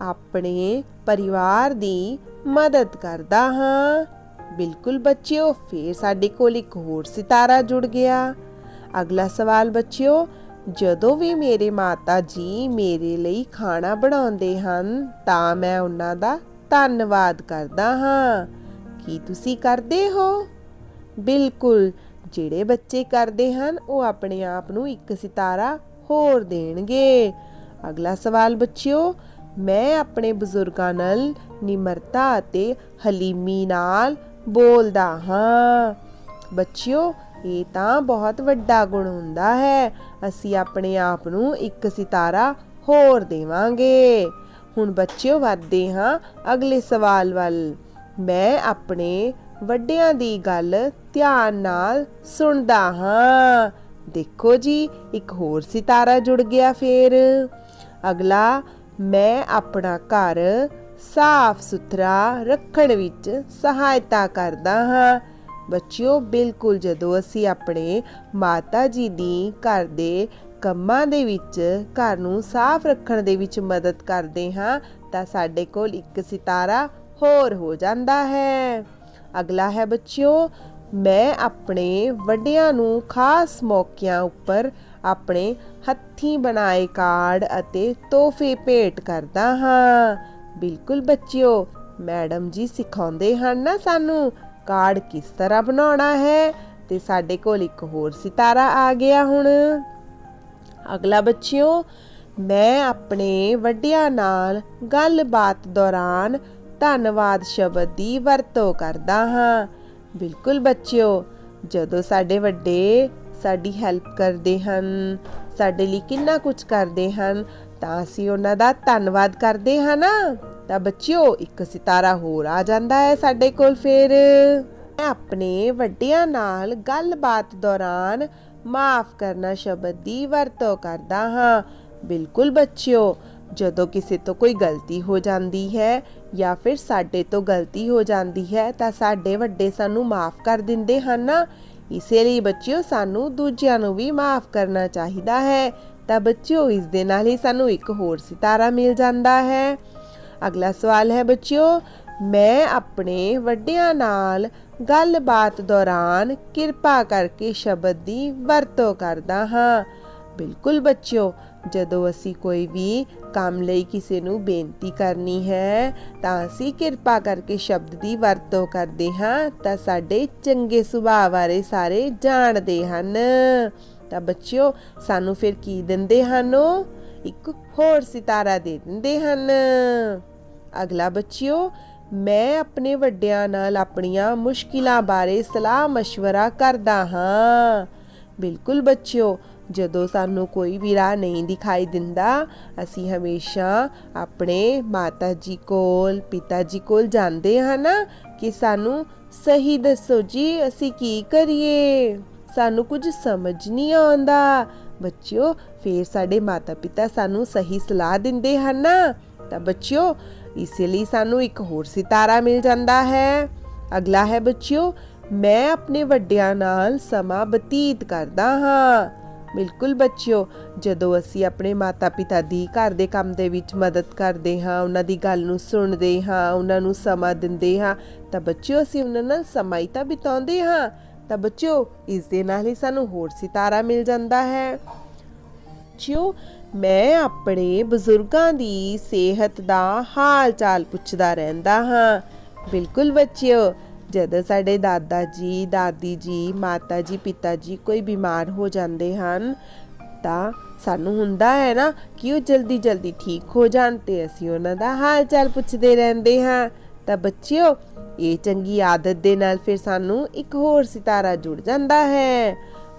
ਆਪਣੇ ਪਰਿਵਾਰ ਦੀ ਮਦਦ ਕਰਦਾ ਹਾਂ। ਬਿਲਕੁਲ ਬੱਚਿਓ, ਫੇਰ ਸਾਡੇ ਕੋਲ ਇੱਕ ਹੋਰ ਸਿਤਾਰਾ ਜੁੜ ਗਿਆ। ਅਗਲਾ ਸਵਾਲ ਬੱਚਿਓ, ਜਦੋਂ ਵੀ ਮੇਰੇ ਮਾਤਾ ਜੀ ਮੇਰੇ ਲਈ ਖਾਣਾ ਬਣਾਉਂਦੇ ਹਨ ਤਾਂ ਮੈਂ ਉਹਨਾਂ ਦਾ ਧੰਨਵਾਦ ਕਰਦਾ ਹਾਂ। ਕੀ ਤੁਸੀਂ ਕਰਦੇ ਹੋ? ਬਿਲਕੁਲ, ਜਿਹੜੇ ਬੱਚੇ ਕਰਦੇ ਹਨ ਉਹ ਆਪਣੇ ਆਪ ਨੂੰ ਇੱਕ ਸਿਤਾਰਾ ਹੋਰ ਦੇਣਗੇ। ਅਗਲਾ ਸਵਾਲ ਬੱਚਿਓ, ਮੈਂ ਆਪਣੇ ਬਜ਼ੁਰਗਾਂ ਨਾਲ ਨਿਮਰਤਾ ਅਤੇ ਹਲੀਮੀ ਨਾਲ ਬੋਲਦਾ ਹਾਂ। ਬੱਚਿਓ, ਇਹ ਤਾਂ ਬਹੁਤ ਵੱਡਾ ਗੁਣ ਹੁੰਦਾ ਹੈ। ਅਸੀਂ ਆਪਣੇ ਆਪ ਨੂੰ ਇੱਕ ਸਿਤਾਰਾ ਹੋਰ ਦੇਵਾਂਗੇ। ਹੁਣ ਬੱਚਿਓ ਵਧਦੇ ਹਾਂ ਅਗਲੇ ਸਵਾਲ ਵੱਲ। ਮੈਂ ਆਪਣੇ ਵੱਡਿਆਂ ਦੀ ਗੱਲ ਧਿਆਨ ਨਾਲ ਸੁਣਦਾ ਹਾਂ। ਦੇਖੋ ਜੀ, ਇੱਕ ਹੋਰ ਸਿਤਾਰਾ ਜੁੜ ਗਿਆ ਫੇਰ। ਅਗਲਾ, ਮੈਂ ਆਪਣਾ ਘਰ ਸਾਫ਼ ਸੁਥਰਾ ਰੱਖਣ ਵਿੱਚ ਸਹਾਇਤਾ ਕਰਦਾ ਹਾਂ। ਬੱਚਿਓ, ਬਿਲਕੁਲ ਜਦੋਂ ਅਸੀਂ ਆਪਣੇ ਮਾਤਾ ਜੀ ਦੀ ਘਰ ਦੇ ਕੰਮਾਂ ਦੇ ਵਿੱਚ, ਘਰ ਨੂੰ ਸਾਫ਼ ਰੱਖਣ ਦੇ ਵਿੱਚ ਮਦਦ ਕਰਦੇ ਹਾਂ ਤਾਂ ਸਾਡੇ ਕੋਲ ਇੱਕ ਸਿਤਾਰਾ ਹੋਰ ਹੋ ਜਾਂਦਾ ਹੈ। ਅਗਲਾ ਹੈ ਬੱਚਿਓ, ਮੈਂ ਆਪਣੇ ਵੱਡਿਆਂ ਨੂੰ ਖਾਸ ਮੌਕਿਆਂ ਉੱਪਰ ਆਪਣੇ ਹੱਥੀਂ ਬਣਾਏ ਕਾਰਡ ਅਤੇ ਤੋਹਫੇ ਭੇਟ ਕਰਦਾ ਹਾਂ। ਬਿਲਕੁਲ ਬੱਚਿਓ, ਮੈਡਮ ਜੀ ਸਿਖਾਉਂਦੇ ਹਨ ਨਾ ਸਾਨੂੰ ਕਾਰਡ ਕਿਸ ਤਰ੍ਹਾਂ ਬਣਾਉਣਾ ਹੈ, ਤੇ ਸਾਡੇ ਕੋਲ ਇੱਕ ਹੋਰ ਸਿਤਾਰਾ ਆ ਗਿਆ ਹੁਣ। ਅਗਲਾ ਬੱਚਿਓ, ਮੈਂ ਆਪਣੇ ਵੱਡਿਆਂ ਨਾਲ ਗੱਲਬਾਤ ਦੌਰਾਨ ਧੰਨਵਾਦ ਸ਼ਬਦ ਦੀ ਵਰਤੋਂ ਕਰਦਾ ਹਾਂ। ਬਿਲਕੁਲ ਬੱਚਿਓ, ਜਦੋਂ ਸਾਡੇ ਵੱਡੇ ਸਾਡੀ ਹੈਲਪ ਕਰਦੇ ਹਨ, ਸਾਡੇ ਲਈ ਕਿੰਨਾ ਕੁਝ ਕਰਦੇ ਹਨ, ਤਾਂ ਅਸੀਂ ਉਹਨਾਂ ਦਾ ਧੰਨਵਾਦ ਕਰਦੇ ਹਾਂ ਨਾ। ਤਾਂ ਬੱਚਿਓ, ਇੱਕ ਸਿਤਾਰਾ ਹੋਰ ਆ ਜਾਂਦਾ ਹੈ ਸਾਡੇ ਕੋਲ ਫੇਰ। ਮੈਂ ਆਪਣੇ ਵੱਡਿਆਂ ਨਾਲ ਗੱਲਬਾਤ ਦੌਰਾਨ ਮਾਫ਼ ਕਰਨਾ ਸ਼ਬਦ ਦੀ ਵਰਤੋਂ ਕਰਦਾ ਹਾਂ। ਬਿਲਕੁਲ ਬੱਚਿਓ, ਜਦੋਂ ਕਿਸੇ ਤੋਂ ਕੋਈ ਗਲਤੀ ਹੋ ਜਾਂਦੀ ਹੈ ਜਾਂ ਫਿਰ ਸਾਡੇ ਤੋਂ ਗਲਤੀ ਹੋ ਜਾਂਦੀ ਹੈ ਤਾਂ ਸਾਡੇ ਵੱਡੇ ਸਾਨੂੰ ਮਾਫ਼ ਕਰ ਦਿੰਦੇ ਹਨ ਨਾ। ਇਸੇ ਲਈ ਬੱਚਿਓ, ਸਾਨੂੰ ਦੂਜਿਆਂ ਨੂੰ ਵੀ ਮਾਫ਼ ਕਰਨਾ ਚਾਹੀਦਾ ਹੈ। ਤਾਂ ਬੱਚਿਓ, ਇਸ ਦੇ ਨਾਲ ਹੀ ਸਾਨੂੰ ਇੱਕ ਹੋਰ ਸਿਤਾਰਾ ਮਿਲ ਜਾਂਦਾ ਹੈ। ਅਗਲਾ ਸਵਾਲ ਹੈ ਬੱਚਿਓ, ਮੈਂ ਆਪਣੇ ਵੱਡਿਆਂ ਨਾਲ ਗੱਲਬਾਤ ਦੌਰਾਨ ਕਿਰਪਾ ਕਰਕੇ ਸ਼ਬਦ ਦੀ ਵਰਤੋਂ ਕਰਦਾ ਹਾਂ। ਬਿਲਕੁਲ ਬੱਚਿਓ, ਜਦੋਂ ਅਸੀਂ ਕੋਈ ਵੀ ਕੰਮ ਲਈ ਕਿਸੇ ਨੂੰ ਬੇਨਤੀ ਕਰਨੀ ਹੈ ਤਾਂ ਅਸੀਂ ਕਿਰਪਾ ਕਰਕੇ ਸ਼ਬਦ ਦੀ ਵਰਤੋਂ ਕਰਦੇ ਹਾਂ ਤਾਂ ਸਾਡੇ ਚੰਗੇ ਸੁਭਾਅ ਬਾਰੇ ਸਾਰੇ ਜਾਣਦੇ ਹਨ। ਤਾਂ ਬੱਚਿਓ, ਸਾਨੂੰ ਫਿਰ ਕੀ ਦਿੰਦੇ ਹਨ? ਉਹ ਇੱਕ ਹੋਰ ਸਿਤਾਰਾ ਦੇ ਦਿੰਦੇ ਹਨ। ਅਗਲਾ ਬੱਚਿਓ, ਮੈਂ ਆਪਣੇ ਵੱਡਿਆਂ ਨਾਲ ਆਪਣੀਆਂ ਮੁਸ਼ਕਿਲਾਂ ਬਾਰੇ ਸਲਾਹ ਮਸ਼ਵਰਾ ਕਰਦਾ ਹਾਂ। ਬਿਲਕੁਲ ਬੱਚਿਓ, ਜਦੋਂ ਸਾਨੂੰ ਕੋਈ ਵੀ ਰਾਹ ਨਹੀਂ ਦਿਖਾਈ ਦਿੰਦਾ, ਅਸੀਂ ਹਮੇਸ਼ਾ ਆਪਣੇ ਮਾਤਾ ਜੀ ਕੋਲ, ਪਿਤਾ ਜੀ ਕੋਲ ਜਾਂਦੇ ਹਾਂ ਨਾ ਕਿ ਸਾਨੂੰ ਸਹੀ ਦੱਸੋ ਜੀ, ਅਸੀਂ ਕੀ ਕਰੀਏ, ਸਾਨੂੰ ਕੁਝ ਸਮਝ ਨਹੀਂ ਆਉਂਦਾ। ਬੱਚਿਓ, ਫਿਰ ਸਾਡੇ ਮਾਤਾ ਪਿਤਾ ਸਾਨੂੰ ਸਹੀ ਸਲਾਹ ਦਿੰਦੇ ਹਨ ਨਾ। ਤਾਂ ਬੱਚਿਓ, ਇਸੇ ਲਈ ਸਾਨੂੰ ਇੱਕ ਹੋਰ ਸਿਤਾਰਾ ਮਿਲ ਜਾਂਦਾ ਹੈ। ਅਗਲਾ ਹੈ ਬੱਚਿਓ, ਮੈਂ ਆਪਣੇ ਵੱਡਿਆਂ ਨਾਲ ਸਮਾਂ ਬਤੀਤ ਕਰਦਾ ਹਾਂ। ਬਿਲਕੁਲ ਬੱਚਿਓ, ਜਦੋਂ ਅਸੀਂ ਆਪਣੇ ਮਾਤਾ ਪਿਤਾ ਦੀ ਘਰ ਦੇ ਕੰਮ ਦੇ ਵਿੱਚ ਮਦਦ ਕਰਦੇ ਹਾਂ, ਉਹਨਾਂ ਦੀ ਗੱਲ ਨੂੰ ਸੁਣਦੇ ਹਾਂ, ਉਹਨਾਂ ਨੂੰ ਸਮਾਂ ਦਿੰਦੇ ਹਾਂ, ਤਾਂ ਬੱਚਿਓ ਅਸੀਂ ਉਹਨਾਂ ਨਾਲ ਸਮਾਂ ਹੀ ਤਾਂ ਬਿਤਾਉਂਦੇ ਹਾਂ। ਤਾਂ ਬੱਚਿਓ, ਇਸ ਦੇ ਨਾਲ ਹੀ ਸਾਨੂੰ ਹੋਰ ਸਿਤਾਰਾ ਮਿਲ ਜਾਂਦਾ ਹੈ। ਬੱਚਿਓ, ਮੈਂ ਆਪਣੇ ਬਜ਼ੁਰਗਾਂ ਦੀ ਸਿਹਤ ਦਾ ਹਾਲ ਚਾਲ ਪੁੱਛਦਾ ਰਹਿੰਦਾ ਹਾਂ। ਬਿਲਕੁਲ ਬੱਚਿਓ, ਜਦੋਂ ਸਾਡੇ ਦਾਦਾ ਜੀ, ਦਾਦੀ ਜੀ, ਮਾਤਾ ਜੀ, ਪਿਤਾ ਜੀ ਕੋਈ ਬਿਮਾਰ ਹੋ ਜਾਂਦੇ ਹਨ ਤਾਂ ਸਾਨੂੰ ਹੁੰਦਾ ਹੈ ਨਾ ਕਿ ਉਹ ਜਲਦੀ ਜਲਦੀ ਠੀਕ ਹੋ ਜਾਣ, ਤੇ ਅਸੀਂ ਉਹਨਾਂ ਦਾ ਹਾਲ ਚਾਲ ਪੁੱਛਦੇ ਰਹਿੰਦੇ ਹਾਂ। ਤਾਂ ਬੱਚਿਓ, ਇਹ ਚੰਗੀ ਆਦਤ ਦੇ ਨਾਲ ਫਿਰ ਸਾਨੂੰ ਇੱਕ ਹੋਰ ਸਿਤਾਰਾ ਜੁੜ ਜਾਂਦਾ ਹੈ।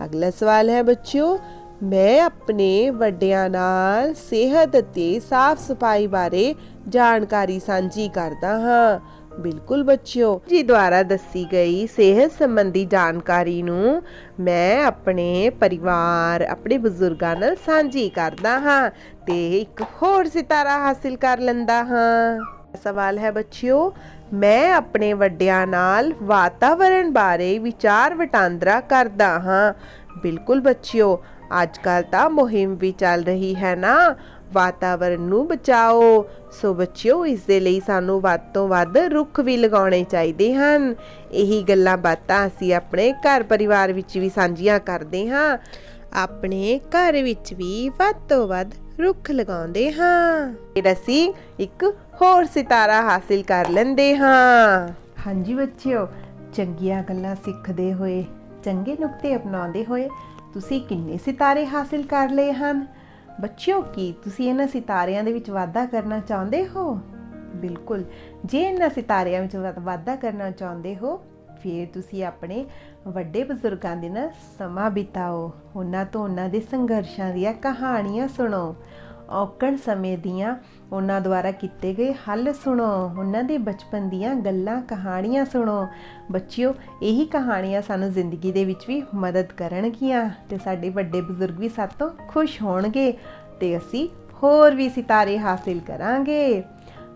ਅਗਲਾ ਸਵਾਲ ਹੈ ਬੱਚਿਓ, ਮੈਂ ਆਪਣੇ ਵੱਡਿਆਂ ਨਾਲ ਸਿਹਤ ਅਤੇ ਸਾਫ਼ ਸਫਾਈ ਬਾਰੇ ਜਾਣਕਾਰੀ ਸਾਂਝੀ ਕਰਦਾ ਹਾਂ। ਬਿਲਕੁਲ ਬੱਚਿਓ, ਜੀ ਦੁਆਰਾ ਦੱਸੀ ਗਈ ਸਿਹਤ ਸੰਬੰਧੀ ਜਾਣਕਾਰੀ ਨੂੰ ਮੈਂ ਆਪਣੇ ਪਰਿਵਾਰ, ਆਪਣੇ ਬਜ਼ੁਰਗਾਂ ਨਾਲ ਸਾਂਝੀ ਕਰਦਾ ਹਾਂ ਤੇ ਇੱਕ ਹੋਰ ਸਿਤਾਰਾ ਹਾਸਿਲ ਕਰ ਲੈਂਦਾ ਹਾਂ। ਸਵਾਲ ਹੈ ਬੱਚਿਓ, ਮੈਂ ਆਪਣੇ ਵੱਡਿਆਂ ਨਾਲ ਵਾਤਾਵਰਣ ਬਾਰੇ ਵਿਚਾਰ ਵਟਾਂਦਰਾ ਕਰਦਾ ਹਾਂ। ਬਿਲਕੁਲ ਬੱਚਿਓ, ਅੱਜ-ਕੱਲ ਤਾਂ ਮੁਹਿੰਮ ਵੀ ਚੱਲ ਰਹੀ ਹੈ ਨਾ, ਵਾਤਾਵਰਨ ਨੂੰ ਬਚਾਓ। ਸੋ ਬੱਚਿਓ, ਇਸ ਦੇ ਲਈ ਸਾਨੂੰ ਵੱਧ ਤੋਂ ਵੱਧ ਰੁੱਖ ਵੀ ਲਗਾਉਣੇ ਚਾਹੀਦੇ ਹਨ। ਇਹੀ ਗੱਲਾਂ ਬਾਤਾਂ ਅਸੀਂ ਆਪਣੇ ਘਰ ਪਰਿਵਾਰ ਵਿੱਚ ਵੀ ਸਾਂਝੀਆਂ ਕਰਦੇ ਹਾਂ। ਆਪਣੇ ਘਰ ਵਿੱਚ ਵੀ ਵੱਧ ਤੋਂ ਵੱਧ ਰੁੱਖ ਲਗਾਉਂਦੇ ਹਾਂ। ਫਿਰ ਅਸੀਂ ਇੱਕ ਹੋਰ ਸਿਤਾਰਾ ਹਾਸਿਲ ਕਰ ਲੈਂਦੇ ਹਾਂ। ਹਾਂਜੀ ਬੱਚਿਓ, ਚੰਗੀਆਂ ਗੱਲਾਂ ਸਿੱਖਦੇ ਹੋਏ, ਚੰਗੇ ਨੁਕਤੇ ਅਪਣਾਉਂਦੇ ਹੋਏ ਤੁਸੀਂ ਕਿੰਨੇ ਸਿਤਾਰੇ ਹਾਸਿਲ ਕਰ ਲਏ ਹਨ। ਬੱਚਿਓ, ਕੀ ਤੁਸੀਂ ਇਹਨਾਂ ਸਿਤਾਰਿਆਂ ਦੇ ਵਿੱਚ ਵਾਧਾ ਕਰਨਾ ਚਾਹੁੰਦੇ ਹੋ? ਬਿਲਕੁਲ, ਜੇ ਇਹਨਾਂ ਸਿਤਾਰਿਆਂ ਵਿੱਚ ਵਾਧਾ ਕਰਨਾ ਚਾਹੁੰਦੇ ਹੋ ਫਿਰ ਤੁਸੀਂ ਆਪਣੇ ਵੱਡੇ ਬਜ਼ੁਰਗਾਂ ਦੇ ਨਾਲ ਸਮਾਂ ਬਿਤਾਓ, ਉਹਨਾਂ ਤੋਂ ਉਹਨਾਂ ਦੇ ਸੰਘਰਸ਼ਾਂ ਦੀਆਂ ਕਹਾਣੀਆਂ ਸੁਣੋ, ਔਕੜ ਸਮੇਂ ਦੀਆਂ ਉਹਨਾਂ ਦੁਆਰਾ ਕੀਤੇ ਗਏ ਹੱਲ ਸੁਣੋ, ਉਹਨਾਂ ਦੇ ਬਚਪਨ ਦੀਆਂ ਗੱਲਾਂ ਕਹਾਣੀਆਂ ਸੁਣੋ। ਬੱਚਿਓ, ਇਹੀ ਕਹਾਣੀਆਂ ਸਾਨੂੰ ਜ਼ਿੰਦਗੀ ਦੇ ਵਿੱਚ ਵੀ ਮਦਦ ਕਰਨਗੀਆਂ ਤੇ ਸਾਡੇ ਵੱਡੇ ਬਜ਼ੁਰਗ ਵੀ ਸਾਡੇ ਤੋਂ ਖੁਸ਼ ਹੋਣਗੇ ਤੇ ਅਸੀਂ ਹੋਰ ਵੀ ਸਿਤਾਰੇ ਹਾਸਿਲ ਕਰਾਂਗੇ।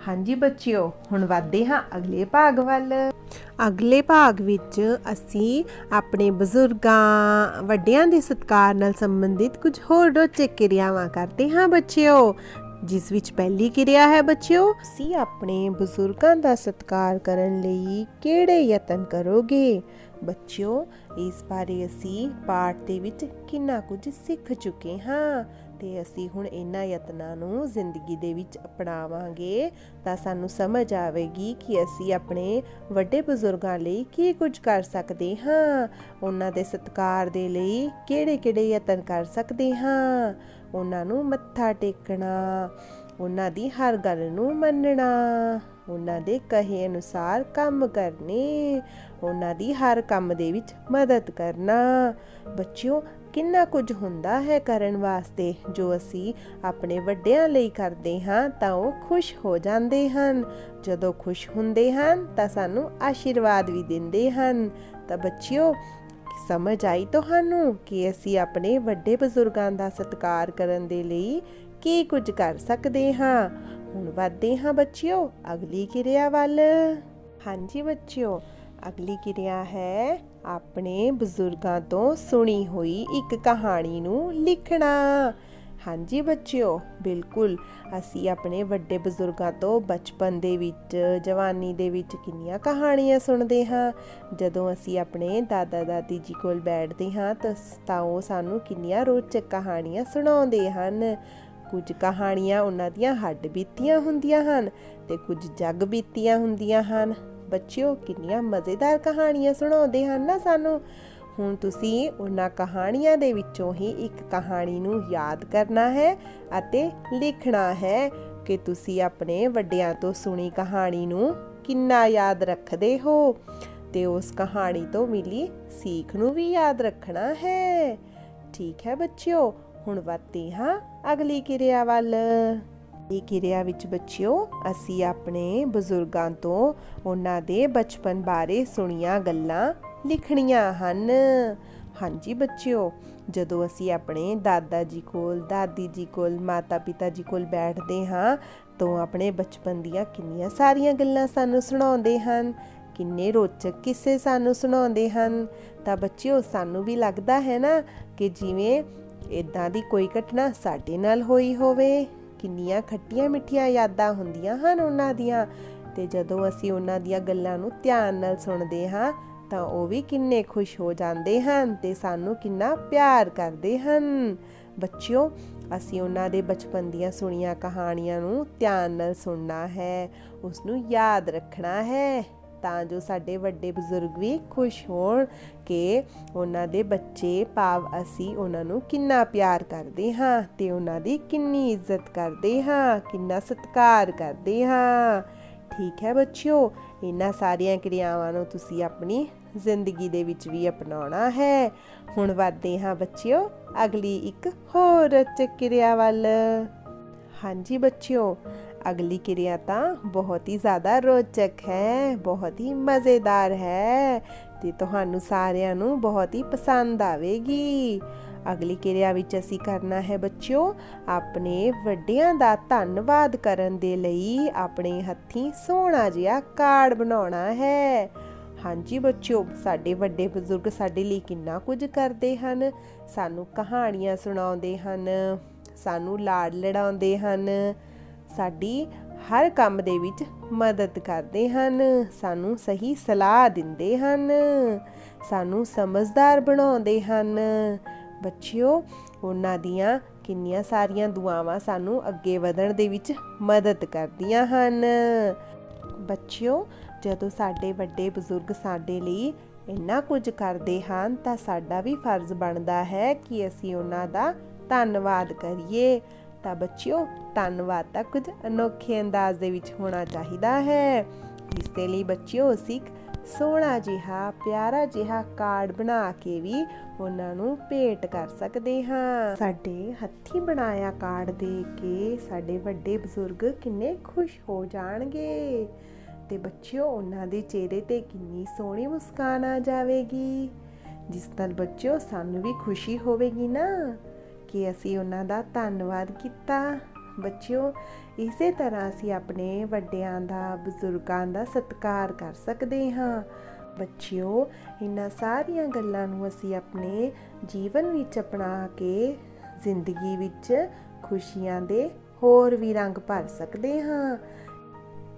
ਹਾਂਜੀ ਬੱਚਿਓ, ਹੁਣ ਵਧਦੇ ਹਾਂ ਅਗਲੇ ਭਾਗ ਵੱਲ। ਅਗਲੇ ਭਾਗ ਵਿੱਚ ਅਸੀਂ ਆਪਣੇ ਬਜ਼ੁਰਗਾਂ, ਵੱਡਿਆਂ ਦੇ ਸਤਿਕਾਰ ਨਾਲ ਸੰਬੰਧਿਤ ਕੁਝ ਹੋਰ ਰੋਚਕ ਕਿਰਿਆਵਾਂ ਕਰਦੇ ਹਾਂ ਬੱਚਿਓ, ਜਿਸ ਵਿੱਚ ਪਹਿਲੀ ਕਿਰਿਆ ਹੈ ਬੱਚਿਓ, ਤੁਸੀਂ ਆਪਣੇ ਬਜ਼ੁਰਗਾਂ ਦਾ ਸਤਿਕਾਰ ਕਰਨ ਲਈ ਕਿਹੜੇ ਯਤਨ ਕਰੋਗੇ? ਬੱਚਿਓ, ਇਸ ਬਾਰੇ ਅਸੀਂ ਪਾਠ ਦੇ ਵਿੱਚ ਕਿੰਨਾ ਕੁਝ ਸਿੱਖ ਚੁੱਕੇ ਹਾਂ ਤੇ ਅਸੀਂ ਹੁਣ ਇਹਨਾਂ ਯਤਨਾਂ ਨੂੰ ਜ਼ਿੰਦਗੀ ਦੇ ਵਿੱਚ ਅਪਣਾਵਾਂਗੇ ਤਾਂ ਸਾਨੂੰ ਸਮਝ ਆਵੇਗੀ ਕਿ ਅਸੀਂ ਆਪਣੇ ਵੱਡੇ ਬਜ਼ੁਰਗਾਂ ਲਈ ਕੀ ਕੁਝ ਕਰ ਸਕਦੇ ਹਾਂ, ਉਹਨਾਂ ਦੇ ਸਤਿਕਾਰ ਦੇ ਲਈ ਕਿਹੜੇ-ਕਿਹੜੇ ਯਤਨ ਕਰ ਸਕਦੇ ਹਾਂ। ਉਹਨਾਂ ਨੂੰ ਮੱਥਾ ਟੇਕਣਾ, ਉਹਨਾਂ ਦੀ ਹਰ ਗੱਲ ਨੂੰ ਮੰਨਣਾ, ਉਹਨਾਂ ਦੇ ਕਹੇ ਅਨੁਸਾਰ ਕੰਮ ਕਰਨੇ, ਉਹਨਾਂ ਦੀ ਹਰ ਕੰਮ ਦੇ ਵਿੱਚ ਮਦਦ ਕਰਨਾ। ਬੱਚਿਓ, ਕਿੰਨਾ ਕੁਝ ਹੁੰਦਾ ਹੈ ਕਰਨ ਵਾਸਤੇ, ਜੋ ਅਸੀਂ ਆਪਣੇ ਵੱਡਿਆਂ ਲਈ ਕਰਦੇ ਹਾਂ ਤਾਂ ਉਹ ਖੁਸ਼ ਹੋ ਜਾਂਦੇ ਹਨ। ਜਦੋਂ ਖੁਸ਼ ਹੁੰਦੇ ਹਨ ਤਾਂ ਸਾਨੂੰ ਆਸ਼ੀਰਵਾਦ ਵੀ ਦਿੰਦੇ ਹਨ। ਤਾਂ ਬੱਚਿਓ, ਸਮਝ ਆਈ ਤੁਹਾਨੂੰ ਕਿ ਅਸੀਂ ਆਪਣੇ ਵੱਡੇ ਬਜ਼ੁਰਗਾਂ ਦਾ ਸਤਿਕਾਰ ਕਰਨ ਦੇ ਲਈ ਕੀ ਕੁਝ ਕਰ ਸਕਦੇ ਹਾਂ। ਹੁਣ ਵਧਦੇ ਹਾਂ ਬੱਚਿਓ ਅਗਲੀ ਕਿਰਿਆ ਵੱਲ। ਹਾਂਜੀ ਬੱਚਿਓ, ਅਗਲੀ ਕਿਰਿਆ ਹੈ ਆਪਣੇ ਬਜ਼ੁਰਗਾਂ ਤੋਂ ਸੁਣੀ ਹੋਈ ਇੱਕ ਕਹਾਣੀ ਨੂੰ ਲਿਖਣਾ। ਹਾਂਜੀ ਬੱਚਿਓ, ਬਿਲਕੁਲ, ਅਸੀਂ ਆਪਣੇ ਵੱਡੇ ਬਜ਼ੁਰਗਾਂ ਤੋਂ ਬਚਪਨ ਦੇ ਵਿੱਚ, ਜਵਾਨੀ ਦੇ ਵਿੱਚ ਕਿੰਨੀਆਂ ਕਹਾਣੀਆਂ ਸੁਣਦੇ ਹਾਂ। ਜਦੋਂ ਅਸੀਂ ਆਪਣੇ ਦਾਦਾ ਦਾਦੀ ਜੀ ਕੋਲ ਬੈਠਦੇ ਹਾਂ ਤਾਂ ਉਹ ਸਾਨੂੰ ਕਿੰਨੀਆਂ ਰੋਚਕ ਕਹਾਣੀਆਂ ਸੁਣਾਉਂਦੇ ਹਨ। ਕੁਝ ਕਹਾਣੀਆਂ ਉਹਨਾਂ ਦੀਆਂ ਹੱਡ ਬੀਤੀਆਂ ਹੁੰਦੀਆਂ ਹਨ ਤੇ ਕੁਝ ਜੱਗ ਬੀਤੀਆਂ ਹੁੰਦੀਆਂ ਹਨ। ਬੱਚਿਓ, ਕਿੰਨੀਆਂ ਮਜ਼ੇਦਾਰ ਕਹਾਣੀਆਂ ਸੁਣਾਉਂਦੇ ਹਨ ਨਾ ਸਾਨੂੰ। ਹੁਣ ਤੁਸੀਂ ਉਹਨਾਂ ਕਹਾਣੀਆਂ ਦੇ ਵਿੱਚੋਂ ਹੀ ਇੱਕ ਕਹਾਣੀ ਨੂੰ ਯਾਦ ਕਰਨਾ ਹੈ ਅਤੇ ਲਿਖਣਾ ਹੈ ਕਿ ਤੁਸੀਂ ਆਪਣੇ ਵੱਡਿਆਂ ਤੋਂ ਸੁਣੀ ਕਹਾਣੀ ਨੂੰ ਕਿੰਨਾ ਯਾਦ ਰੱਖਦੇ ਹੋ ਤੇ ਉਸ ਕਹਾਣੀ ਤੋਂ ਮਿਲੀ ਸੀਖ ਨੂੰ ਵੀ ਯਾਦ ਰੱਖਣਾ ਹੈ। ਠੀਕ ਹੈ ਬੱਚਿਓ, ਹੁਣ ਵਧਦੇ ਹਾਂ ਅਗਲੀ ਕਿਰਿਆ ਵੱਲ। ਇਹ ਕਿਰਿਆ ਵਿੱਚ ਬੱਚਿਓ ਅਸੀਂ ਆਪਣੇ ਬਜ਼ੁਰਗਾਂ ਤੋਂ ਉਹਨਾਂ ਦੇ ਬਚਪਨ ਬਾਰੇ ਸੁਣੀਆਂ ਗੱਲਾਂ ਲਿਖਣੀਆਂ ਹਨ। ਹਾਂਜੀ ਬੱਚਿਓ, ਜਦੋਂ ਅਸੀਂ ਆਪਣੇ ਦਾਦਾ ਜੀ ਕੋਲ, ਦਾਦੀ ਜੀ ਕੋਲ, ਮਾਤਾ ਪਿਤਾ ਜੀ ਕੋਲ ਬੈਠਦੇ ਹਾਂ ਤਾਂ ਆਪਣੇ ਬਚਪਨ ਦੀਆਂ ਕਿੰਨੀਆਂ ਸਾਰੀਆਂ ਗੱਲਾਂ ਸਾਨੂੰ ਸੁਣਾਉਂਦੇ ਹਨ, ਕਿੰਨੇ ਰੋਚਕ ਕਿੱਸੇ ਸਾਨੂੰ ਸੁਣਾਉਂਦੇ ਹਨ। ਤਾਂ ਬੱਚਿਓ, ਸਾਨੂੰ ਵੀ ਲੱਗਦਾ ਹੈ ਨਾ ਕਿ ਜਿਵੇਂ ਇੱਦਾਂ ਦੀ ਕੋਈ ਘਟਨਾ ਸਾਡੇ ਨਾਲ ਹੋਈ ਹੋਵੇ। ਕਿੰਨੀਆਂ ਖੱਟੀਆਂ ਮਿੱਠੀਆਂ ਯਾਦਾਂ ਹੁੰਦੀਆਂ ਹਨ ਉਹਨਾਂ ਦੀਆਂ, ਤੇ ਜਦੋਂ ਅਸੀਂ ਉਹਨਾਂ ਦੀਆਂ ਗੱਲਾਂ ਨੂੰ ਧਿਆਨ ਨਾਲ ਸੁਣਦੇ ਹਾਂ ਤਾਂ ਉਹ ਵੀ ਕਿੰਨੇ ਖੁਸ਼ ਹੋ ਜਾਂਦੇ ਹਨ ਤੇ ਸਾਨੂੰ ਕਿੰਨਾ ਪਿਆਰ ਕਰਦੇ ਹਨ। ਬੱਚਿਓ, ਅਸੀਂ ਉਹਨਾਂ ਦੇ ਬਚਪਨ ਦੀਆਂ ਸੁਣੀਆਂ ਕਹਾਣੀਆਂ ਨੂੰ ਧਿਆਨ ਨਾਲ ਸੁਣਨਾ ਹੈ, ਉਸ ਨੂੰ ਯਾਦ ਰੱਖਣਾ ਹੈ ਤਾਂ ਜੋ ਸਾਡੇ ਵੱਡੇ ਬਜ਼ੁਰਗ ਵੀ ਖੁਸ਼ ਹੋਣ ਕਿ ਉਹਨਾਂ ਦੇ ਬੱਚੇ, ਭਾਵ ਅਸੀਂ ਉਹਨਾਂ ਨੂੰ ਕਿੰਨਾ ਪਿਆਰ ਕਰਦੇ ਹਾਂ ਤੇ ਉਹਨਾਂ ਦੀ ਕਿੰਨੀ ਇੱਜ਼ਤ ਕਰਦੇ ਹਾਂ, ਕਿੰਨਾ ਸਤਿਕਾਰ ਕਰਦੇ ਹਾਂ। ਠੀਕ ਹੈ ਬੱਚਿਓ, ਇਹਨਾਂ ਸਾਰੀਆਂ ਕਿਰਿਆਵਾਂ ਨੂੰ ਤੁਸੀਂ ਆਪਣੀ ਜ਼ਿੰਦਗੀ ਦੇ ਵਿੱਚ ਵੀ ਅਪਣਾਉਣਾ ਹੈ। ਹੁਣ ਵਧਦੇ ਹਾਂ ਬੱਚਿਓ ਅਗਲੀ ਇੱਕ ਹੋਰ ਰੋਚਕ ਕਿਰਿਆ ਵੱਲ। ਹਾਂਜੀ ਬੱਚਿਓ, ਅਗਲੀ ਕਿਰਿਆ ਤਾਂ ਬਹੁਤ ਹੀ ਜ਼ਿਆਦਾ ਰੋਚਕ ਹੈ, ਬਹੁਤ ਹੀ ਮਜ਼ੇਦਾਰ ਹੈ ਤੇ ਤੁਹਾਨੂੰ ਸਾਰਿਆਂ ਨੂੰ ਬਹੁਤ ਹੀ ਪਸੰਦ ਆਵੇਗੀ। ਅਗਲੀ ਕਿਰਿਆ ਵਿੱਚ ਅਸੀਂ ਕਰਨਾ ਹੈ ਬੱਚਿਓ ਆਪਣੇ ਵੱਡਿਆਂ ਦਾ ਧੰਨਵਾਦ ਕਰਨ ਦੇ ਲਈ ਆਪਣੇ ਹੱਥੀਂ ਸੋਹਣਾ ਜਿਹਾ ਕਾਰਡ ਬਣਾਉਣਾ ਹੈ। ਹਾਂਜੀ ਬੱਚਿਓ, ਸਾਡੇ ਵੱਡੇ ਬਜ਼ੁਰਗ ਸਾਡੇ ਲਈ ਕਿੰਨਾ ਕੁਝ ਕਰਦੇ ਹਨ। ਸਾਨੂੰ ਕਹਾਣੀਆਂ ਸੁਣਾਉਂਦੇ ਹਨ, ਸਾਨੂੰ ਲਾਡ ਲੜਾਉਂਦੇ ਹਨ, ਸਾਡੀ ਹਰ ਕੰਮ ਦੇ ਵਿੱਚ ਮਦਦ ਕਰਦੇ ਹਨ, ਸਾਨੂੰ ਸਹੀ ਸਲਾਹ ਦਿੰਦੇ ਹਨ, ਸਾਨੂੰ ਸਮਝਦਾਰ ਬਣਾਉਂਦੇ ਹਨ। ਬੱਚਿਓ, ਉਹਨਾਂ ਦੀਆਂ ਕਿੰਨੀਆਂ ਸਾਰੀਆਂ ਦੁਆਵਾਂ ਸਾਨੂੰ ਅੱਗੇ ਵਧਣ ਦੇ ਵਿੱਚ ਮਦਦ ਕਰਦੀਆਂ ਹਨ। ਬੱਚਿਓ, ਜਦੋਂ ਸਾਡੇ ਵੱਡੇ ਬਜ਼ੁਰਗ ਸਾਡੇ ਲਈ ਇੰਨਾ ਕੁਝ ਕਰਦੇ ਹਨ ਤਾਂ ਸਾਡਾ ਵੀ ਫਰਜ਼ ਬਣਦਾ ਹੈ ਕਿ ਅਸੀਂ ਉਹਨਾਂ ਦਾ ਧੰਨਵਾਦ ਕਰੀਏ। ਤਾਂ ਬੱਚਿਓ, ਧੰਨਵਾਦ ਤਾਂ ਕੁਝ ਅਨੋਖੇ ਅੰਦਾਜ਼ ਦੇ ਵਿੱਚ ਹੋਣਾ ਚਾਹੀਦਾ ਹੈ। ਇਸ ਦੇ ਲਈ ਬੱਚਿਓ, ਅਸੀਂ ਇੱਕ ਸੋਹਣਾ ਜਿਹਾ ਪਿਆਰਾ ਜਿਹਾ ਕਾਰਡ ਬਣਾ ਕੇ ਵੀ ਉਹਨਾਂ ਨੂੰ ਭੇਟ ਕਰ ਸਕਦੇ ਹਾਂ। ਸਾਡੇ ਹੱਥੀਂ ਬਣਾਇਆ ਕਾਰਡ ਦੇਖ ਕੇ ਸਾਡੇ ਵੱਡੇ ਬਜ਼ੁਰਗ ਕਿੰਨੇ ਖੁਸ਼ ਹੋ ਜਾਣਗੇ ਤੇ ਬੱਚਿਓ, ਉਹਨਾਂ ਦੇ ਚਿਹਰੇ ਤੇ ਕਿੰਨੀ ਸੋਹਣੀ ਮੁਸਕਾਨ ਆ ਜਾਵੇਗੀ, ਜਿਸ ਨਾਲ ਬੱਚਿਓ ਸਾਨੂੰ ਵੀ ਖੁਸ਼ੀ ਹੋਵੇਗੀ ਨਾ ਕਿ ਅਸੀਂ ਉਹਨਾਂ ਦਾ ਧੰਨਵਾਦ ਕੀਤਾ। ਬੱਚਿਓ, ਇਸੇ ਤਰ੍ਹਾਂ ਅਸੀਂ ਆਪਣੇ ਵੱਡਿਆਂ ਦਾ, ਬਜ਼ੁਰਗਾਂ ਦਾ ਸਤਿਕਾਰ ਕਰ ਸਕਦੇ ਹਾਂ। ਬੱਚਿਓ, ਇਹਨਾਂ ਸਾਰੀਆਂ ਗੱਲਾਂ ਨੂੰ ਅਸੀਂ ਆਪਣੇ ਜੀਵਨ ਵਿੱਚ ਅਪਣਾ ਕੇ ਜ਼ਿੰਦਗੀ ਵਿੱਚ ਖੁਸ਼ੀਆਂ ਦੇ ਹੋਰ ਵੀ ਰੰਗ ਭਰ ਸਕਦੇ ਹਾਂ,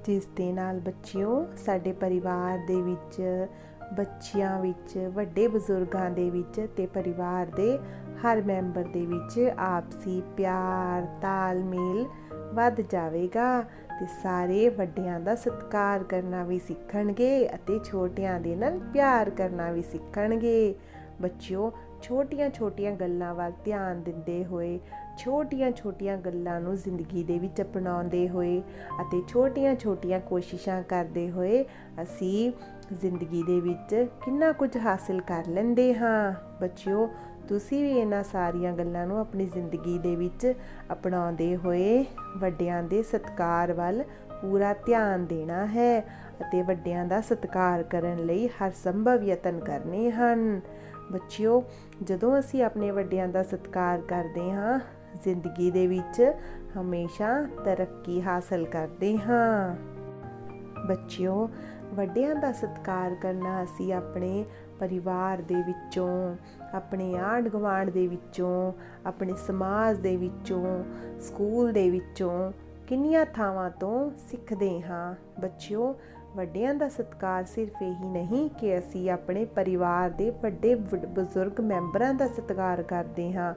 ਜਿਸ ਦੇ ਨਾਲ ਬੱਚਿਓ ਸਾਡੇ ਪਰਿਵਾਰ ਦੇ ਵਿੱਚ, ਬੱਚਿਆਂ ਵਿੱਚ, ਵੱਡੇ ਬਜ਼ੁਰਗਾਂ ਦੇ ਵਿੱਚ ਤੇ ਪਰਿਵਾਰ ਦੇ ਹਰ ਮੈਂਬਰ ਦੇ ਵਿੱਚ ਆਪਸੀ ਪਿਆਰ, ਤਾਲਮੇਲ ਵੱਧ ਜਾਵੇਗਾ ਤੇ ਸਾਰੇ ਵੱਡਿਆਂ ਦਾ ਸਤਿਕਾਰ ਕਰਨਾ ਵੀ ਸਿੱਖਣਗੇ ਅਤੇ ਛੋਟਿਆਂ ਦੇ ਨਾਲ ਪਿਆਰ ਕਰਨਾ ਵੀ ਸਿੱਖਣਗੇ। ਬੱਚਿਓ, ਛੋਟੀਆਂ-ਛੋਟੀਆਂ ਗੱਲਾਂ ਵੱਲ ਧਿਆਨ ਦਿੰਦੇ ਹੋਏ, ਛੋਟੀਆਂ-ਛੋਟੀਆਂ ਗੱਲਾਂ ਨੂੰ ਜ਼ਿੰਦਗੀ ਦੇ ਵਿੱਚ ਅਪਣਾਉਂਦੇ ਹੋਏ ਅਤੇ ਛੋਟੀਆਂ-ਛੋਟੀਆਂ ਕੋਸ਼ਿਸ਼ਾਂ ਕਰਦੇ ਹੋਏ ਅਸੀਂ ਜ਼ਿੰਦਗੀ ਦੇ ਵਿੱਚ ਕਿੰਨਾ ਕੁਝ ਹਾਸਿਲ ਕਰ ਲੈਂਦੇ ਹਾਂ। ਬੱਚਿਓ, ਤੁਸੀਂ ਵੀ ਇਹਨਾਂ ਸਾਰੀਆਂ ਗੱਲਾਂ ਨੂੰ ਆਪਣੀ ਜ਼ਿੰਦਗੀ ਦੇ ਵਿੱਚ ਅਪਣਾਉਂਦੇ ਹੋਏ ਵੱਡਿਆਂ ਦੇ ਸਤਿਕਾਰ ਵੱਲ ਪੂਰਾ ਧਿਆਨ ਦੇਣਾ ਹੈ ਅਤੇ ਵੱਡਿਆਂ ਦਾ ਸਤਿਕਾਰ ਕਰਨ ਲਈ ਹਰ ਸੰਭਵ ਯਤਨ ਕਰਨੇ ਹਨ। ਬੱਚਿਓ, ਜਦੋਂ ਅਸੀਂ ਆਪਣੇ ਵੱਡਿਆਂ ਦਾ ਸਤਿਕਾਰ ਕਰਦੇ ਹਾਂ, ਜ਼ਿੰਦਗੀ ਦੇ ਵਿੱਚ ਹਮੇਸ਼ਾ ਤਰੱਕੀ ਹਾਸਲ ਕਰਦੇ ਹਾਂ। ਬੱਚਿਓ, ਵੱਡਿਆਂ ਦਾ ਸਤਿਕਾਰ ਕਰਨਾ ਅਸੀਂ ਆਪਣੇ ਪਰਿਵਾਰ ਦੇ ਵਿੱਚੋਂ, ਆਪਣੇ ਆਂਢ ਗੁਆਂਢ ਦੇ ਵਿੱਚੋਂ, ਆਪਣੇ ਸਮਾਜ ਦੇ ਵਿੱਚੋਂ, ਸਕੂਲ ਦੇ ਵਿੱਚੋਂ ਕਿੰਨੀਆਂ ਥਾਵਾਂ ਤੋਂ ਸਿੱਖਦੇ ਹਾਂ। ਬੱਚਿਓ, ਵੱਡਿਆਂ ਦਾ ਸਤਿਕਾਰ ਸਿਰਫ ਇਹੀ ਨਹੀਂ ਕਿ ਅਸੀਂ ਆਪਣੇ ਪਰਿਵਾਰ ਦੇ ਵੱਡੇ ਬਜ਼ੁਰਗ ਮੈਂਬਰਾਂ ਦਾ ਸਤਿਕਾਰ ਕਰਦੇ ਹਾਂ।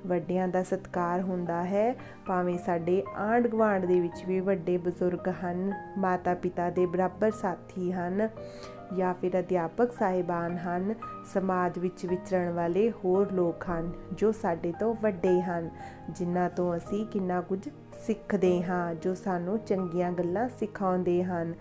ਵੱਡਿਆਂ ਦਾ ਸਤਿਕਾਰ ਹੁੰਦਾ ਹੈ ਭਾਵੇਂ ਸਾਡੇ ਆਂਢ ਗੁਆਂਢ ਦੇ ਵਿੱਚ ਵੀ ਵੱਡੇ ਬਜ਼ੁਰਗ ਹਨ, ਮਾਤਾ ਪਿਤਾ ਦੇ ਬਰਾਬਰ ਸਾਥੀ ਹਨ ਜਾਂ ਫਿਰ ਅਧਿਆਪਕ ਸਾਹਿਬਾਨ ਹਨ, ਸਮਾਜ ਵਿੱਚ ਵਿਚਰਨ ਵਾਲੇ ਹੋਰ ਲੋਕ ਹਨ ਜੋ ਸਾਡੇ ਤੋਂ ਵੱਡੇ ਹਨ, ਜਿਨ੍ਹਾਂ ਤੋਂ ਅਸੀਂ ਕਿੰਨਾ ਕੁਝ ਸਿੱਖਦੇ ਹਾਂ, ਜੋ ਸਾਨੂੰ ਚੰਗੀਆਂ ਗੱਲਾਂ ਸਿਖਾਉਂਦੇ ਹਨ,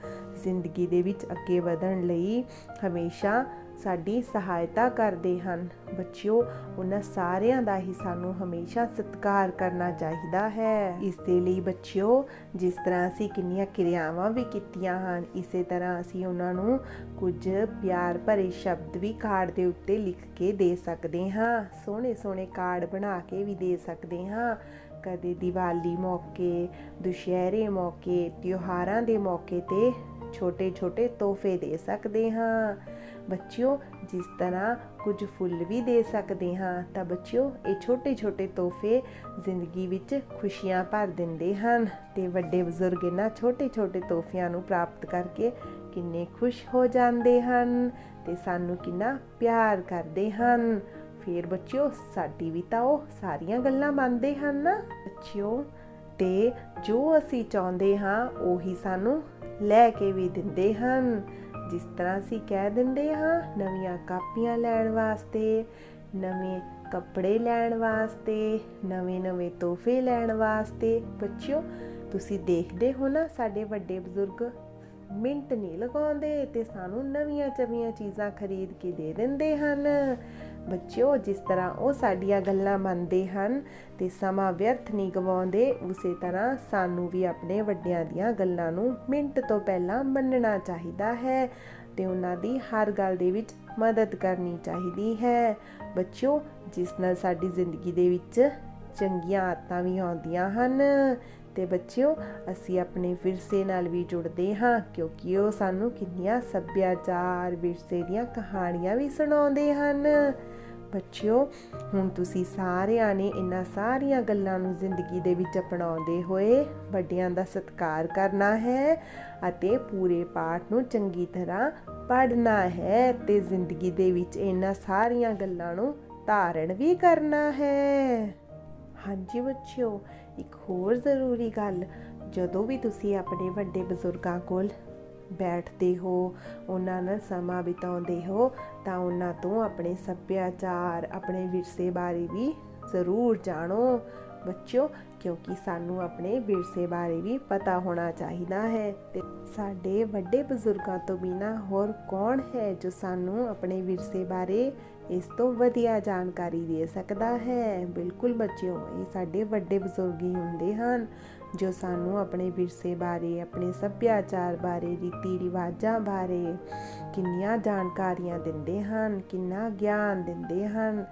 ਜ਼ਿੰਦਗੀ ਦੇ ਵਿੱਚ ਅੱਗੇ ਵਧਣ ਲਈ ਹਮੇਸ਼ਾ ਸਾਡੀ ਸਹਾਇਤਾ ਕਰਦੇ ਹਨ। ਬੱਚਿਓ, ਉਹਨਾਂ ਸਾਰਿਆਂ ਦਾ ਹੀ ਸਾਨੂੰ ਹਮੇਸ਼ਾ ਸਤਿਕਾਰ ਕਰਨਾ ਚਾਹੀਦਾ ਹੈ। ਇਸ ਦੇ ਲਈ ਬੱਚਿਓ, ਜਿਸ ਤਰ੍ਹਾਂ ਅਸੀਂ ਕਿੰਨੀਆਂ ਕਿਰਿਆਵਾਂ ਵੀ ਕੀਤੀਆਂ ਹਨ, ਇਸੇ ਤਰ੍ਹਾਂ ਅਸੀਂ ਉਹਨਾਂ ਨੂੰ ਕੁਝ ਪਿਆਰ ਭਰੇ ਸ਼ਬਦ ਵੀ ਕਾਰਡ ਦੇ ਉੱਤੇ ਲਿਖ ਕੇ ਦੇ ਸਕਦੇ ਹਾਂ, ਸੋਹਣੇ ਸੋਹਣੇ ਕਾਰਡ ਬਣਾ ਕੇ ਵੀ ਦੇ ਸਕਦੇ ਹਾਂ। ਕਦੇ ਦੀਵਾਲੀ ਮੌਕੇ, ਦੁਸ਼ਹਿਰੇ ਮੌਕੇ, ਤਿਉਹਾਰਾਂ ਦੇ ਮੌਕੇ ਤੇ ਛੋਟੇ-ਛੋਟੇ ਤੋਹਫੇ ਦੇ ਸਕਦੇ ਹਾਂ। ਬੱਚਿਓ, ਜਿਸ ਤਰ੍ਹਾਂ ਕੁਝ ਫੁੱਲ ਵੀ ਦੇ ਸਕਦੇ ਹਾਂ, ਤਾਂ ਬੱਚਿਓ ਇਹ ਛੋਟੇ-ਛੋਟੇ ਤੋਹਫੇ ਜ਼ਿੰਦਗੀ ਵਿੱਚ ਖੁਸ਼ੀਆਂ ਭਰ ਦਿੰਦੇ ਹਨ ਤੇ ਵੱਡੇ ਬਜ਼ੁਰਗ ਇਹਨਾਂ ਛੋਟੇ-ਛੋਟੇ ਤੋਹਫਿਆਂ ਨੂੰ ਪ੍ਰਾਪਤ ਕਰਕੇ ਕਿੰਨੇ ਖੁਸ਼ ਹੋ ਜਾਂਦੇ ਹਨ ਤੇ ਸਾਨੂੰ ਕਿੰਨਾ ਪਿਆਰ ਕਰਦੇ ਹਨ। ਫਿਰ ਬੱਚਿਓ, ਸਾਡੀ ਵੀ ਤਾਂ ਉਹ ਸਾਰੀਆਂ ਗੱਲਾਂ ਮੰਨਦੇ ਹਨ ਨਾ ਬੱਚਿਓ, ਤੇ ਜੋ ਅਸੀਂ ਚਾਹੁੰਦੇ ਹਾਂ ਉਹੀ ਸਾਨੂੰ ਲੈ ਕੇ ਵੀ ਦਿੰਦੇ ਹਨ। ਜਿਸ ਤਰ੍ਹਾਂ ਅਸੀਂ ਕਹਿ ਦਿੰਦੇ ਹਾਂ ਨਵੀਆਂ ਕਾਪੀਆਂ ਲੈਣ ਵਾਸਤੇ, ਨਵੇਂ ਕੱਪੜੇ ਲੈਣ ਵਾਸਤੇ, ਨਵੇਂ ਤੋਹਫੇ ਲੈਣ ਵਾਸਤੇ। ਬੱਚਿਓ, ਤੁਸੀਂ ਦੇਖਦੇ ਹੋ ਨਾ ਸਾਡੇ ਵੱਡੇ ਬਜ਼ੁਰਗ ਮਿੰਟ ਨਹੀਂ ਲਗਾਉਂਦੇ ਤੇ ਸਾਨੂੰ ਨਵੀਆਂ ਚੀਜ਼ਾਂ ਖਰੀਦ ਕੇ ਦੇ ਦਿੰਦੇ ਹਨ। ਬੱਚਿਓ, ਜਿਸ ਤਰ੍ਹਾਂ ਉਹ ਸਾਡੀਆਂ ਗੱਲਾਂ ਮੰਨਦੇ ਹਨ ਤੇ ਸਮਾਂ ਵਿਅਰਥ ਨਹੀਂ ਗਵਾਉਂਦੇ, ਉਸੇ ਤਰ੍ਹਾਂ ਸਾਨੂੰ ਵੀ ਆਪਣੇ ਵੱਡਿਆਂ ਦੀਆਂ ਗੱਲਾਂ ਨੂੰ ਮਿੰਟ ਤੋਂ ਪਹਿਲਾਂ ਮੰਨਣਾ ਚਾਹੀਦਾ ਹੈ ਤੇ ਉਹਨਾਂ ਦੀ ਹਰ ਗੱਲ ਦੇ ਵਿੱਚ ਮਦਦ ਕਰਨੀ ਚਾਹੀਦੀ ਹੈ। ਬੱਚਿਓ, ਜਿਸ ਨਾਲ ਸਾਡੀ ਜ਼ਿੰਦਗੀ ਦੇ ਵਿੱਚ ਚੰਗੀਆਂ ਆਦਤਾਂ ਵੀ ਆਉਂਦੀਆਂ ਹਨ ਤੇ ਬੱਚਿਓ ਅਸੀਂ ਆਪਣੇ ਵਿਰਸੇ ਨਾਲ ਵੀ ਜੁੜਦੇ ਹਾਂ, ਕਿਉਂਕਿ ਉਹ ਸਾਨੂੰ ਕਿੰਨੀਆਂ ਸੱਭਿਆਚਾਰ ਵਿਰਸੇ ਦੀਆਂ ਕਹਾਣੀਆਂ ਵੀ ਸੁਣਾਉਂਦੇ ਹਨ। ਬੱਚਿਓ ਹੁਣ ਤੁਸੀਂ ਸਾਰਿਆਂ ਨੇ ਇਹਨਾਂ ਸਾਰੀਆਂ ਗੱਲਾਂ ਨੂੰ ਜ਼ਿੰਦਗੀ ਦੇ ਵਿੱਚ ਅਪਣਾਉਂਦੇ ਹੋਏ ਵੱਡਿਆਂ ਦਾ ਸਤਿਕਾਰ ਕਰਨਾ ਹੈ ਅਤੇ ਪੂਰੇ ਪਾਠ ਨੂੰ ਚੰਗੀ ਤਰ੍ਹਾਂ ਪੜ੍ਹਨਾ ਹੈ ਤੇ ਜ਼ਿੰਦਗੀ ਦੇ ਵਿੱਚ ਇਹਨਾਂ ਸਾਰੀਆਂ ਗੱਲਾਂ ਨੂੰ ਧਾਰਨ ਵੀ ਕਰਨਾ ਹੈ। ਹਾਂਜੀ ਬੱਚਿਓ, ਇੱਕ ਹੋਰ ਜ਼ਰੂਰੀ ਗੱਲ, ਜਦੋਂ ਵੀ ਤੁਸੀਂ ਆਪਣੇ ਵੱਡੇ ਬਜ਼ੁਰਗਾਂ ਕੋਲ ਬੈਠਦੇ ਹੋ, ਉਹਨਾਂ ਨਾਲ ਸਮਾਂ ਬਿਤਾਉਂਦੇ ਹੋ ਤਾਂ ਉਹਨਾਂ ਤੋਂ ਆਪਣੇ ਸੱਭਿਆਚਾਰ, ਆਪਣੇ ਵਿਰਸੇ ਬਾਰੇ ਵੀ ਜ਼ਰੂਰ ਜਾਣੋ ਬੱਚਿਓ, ਕਿਉਂਕਿ ਸਾਨੂੰ ਆਪਣੇ ਵਿਰਸੇ ਬਾਰੇ ਵੀ ਪਤਾ ਹੋਣਾ ਚਾਹੀਦਾ ਹੈ। ਤੇ ਸਾਡੇ ਵੱਡੇ ਬਜ਼ੁਰਗਾਂ ਤੋਂ ਬਿਨਾਂ ਹੋਰ ਕੌਣ ਹੈ ਜੋ ਸਾਨੂੰ ਆਪਣੇ ਵਿਰਸੇ ਬਾਰੇ ਇਸ ਤੋਂ ਵਧੀਆ ਜਾਣਕਾਰੀ ਦੇ ਸਕਦਾ ਹੈ। ਬਿਲਕੁਲ ਬੱਚਿਓ, ਇਹ ਸਾਡੇ ਵੱਡੇ ਬਜ਼ੁਰਗ ਹੀ ਹੁੰਦੇ ਹਨ ਜੋ ਸਾਨੂੰ ਆਪਣੇ ਵਿਰਸੇ ਬਾਰੇ, ਆਪਣੇ ਸੱਭਿਆਚਾਰ ਬਾਰੇ, ਰੀਤੀ ਰਿਵਾਜਾਂ ਬਾਰੇ ਕਿੰਨੀਆਂ ਜਾਣਕਾਰੀਆਂ ਦਿੰਦੇ ਹਨ, ਕਿੰਨਾ ਗਿਆਨ ਦਿੰਦੇ ਹਨ।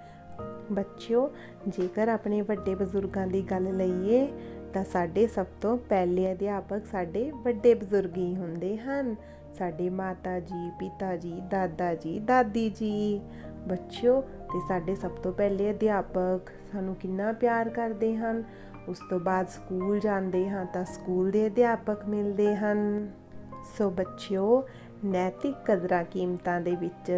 ਬੱਚਿਓ ਜੇਕਰ ਆਪਣੇ ਵੱਡੇ ਬਜ਼ੁਰਗਾਂ ਦੀ ਗੱਲ ਲਈਏ ਤਾਂ ਸਾਡੇ ਸਭ ਤੋਂ ਪਹਿਲੇ ਅਧਿਆਪਕ ਸਾਡੇ ਵੱਡੇ ਬਜ਼ੁਰਗ ਹੀ ਹੁੰਦੇ ਹਨ, ਸਾਡੇ ਮਾਤਾ ਜੀ, ਪਿਤਾ ਜੀ, ਦਾਦਾ ਜੀ, ਦਾਦੀ ਜੀ। ਬੱਚਿਓ ਤੇ ਸਾਡੇ ਸਭ ਤੋਂ ਪਹਿਲੇ ਅਧਿਆਪਕ ਸਾਨੂੰ ਕਿੰਨਾ ਪਿਆਰ ਕਰਦੇ ਹਨ। ਉਸ ਤੋਂ ਬਾਅਦ ਸਕੂਲ ਜਾਂਦੇ ਹਾਂ ਤਾਂ ਸਕੂਲ ਦੇ ਅਧਿਆਪਕ ਮਿਲਦੇ ਹਨ। ਸੋ ਬੱਚਿਓ, ਨੈਤਿਕ ਕਦਰਾਂ ਕੀਮਤਾਂ ਦੇ ਵਿੱਚ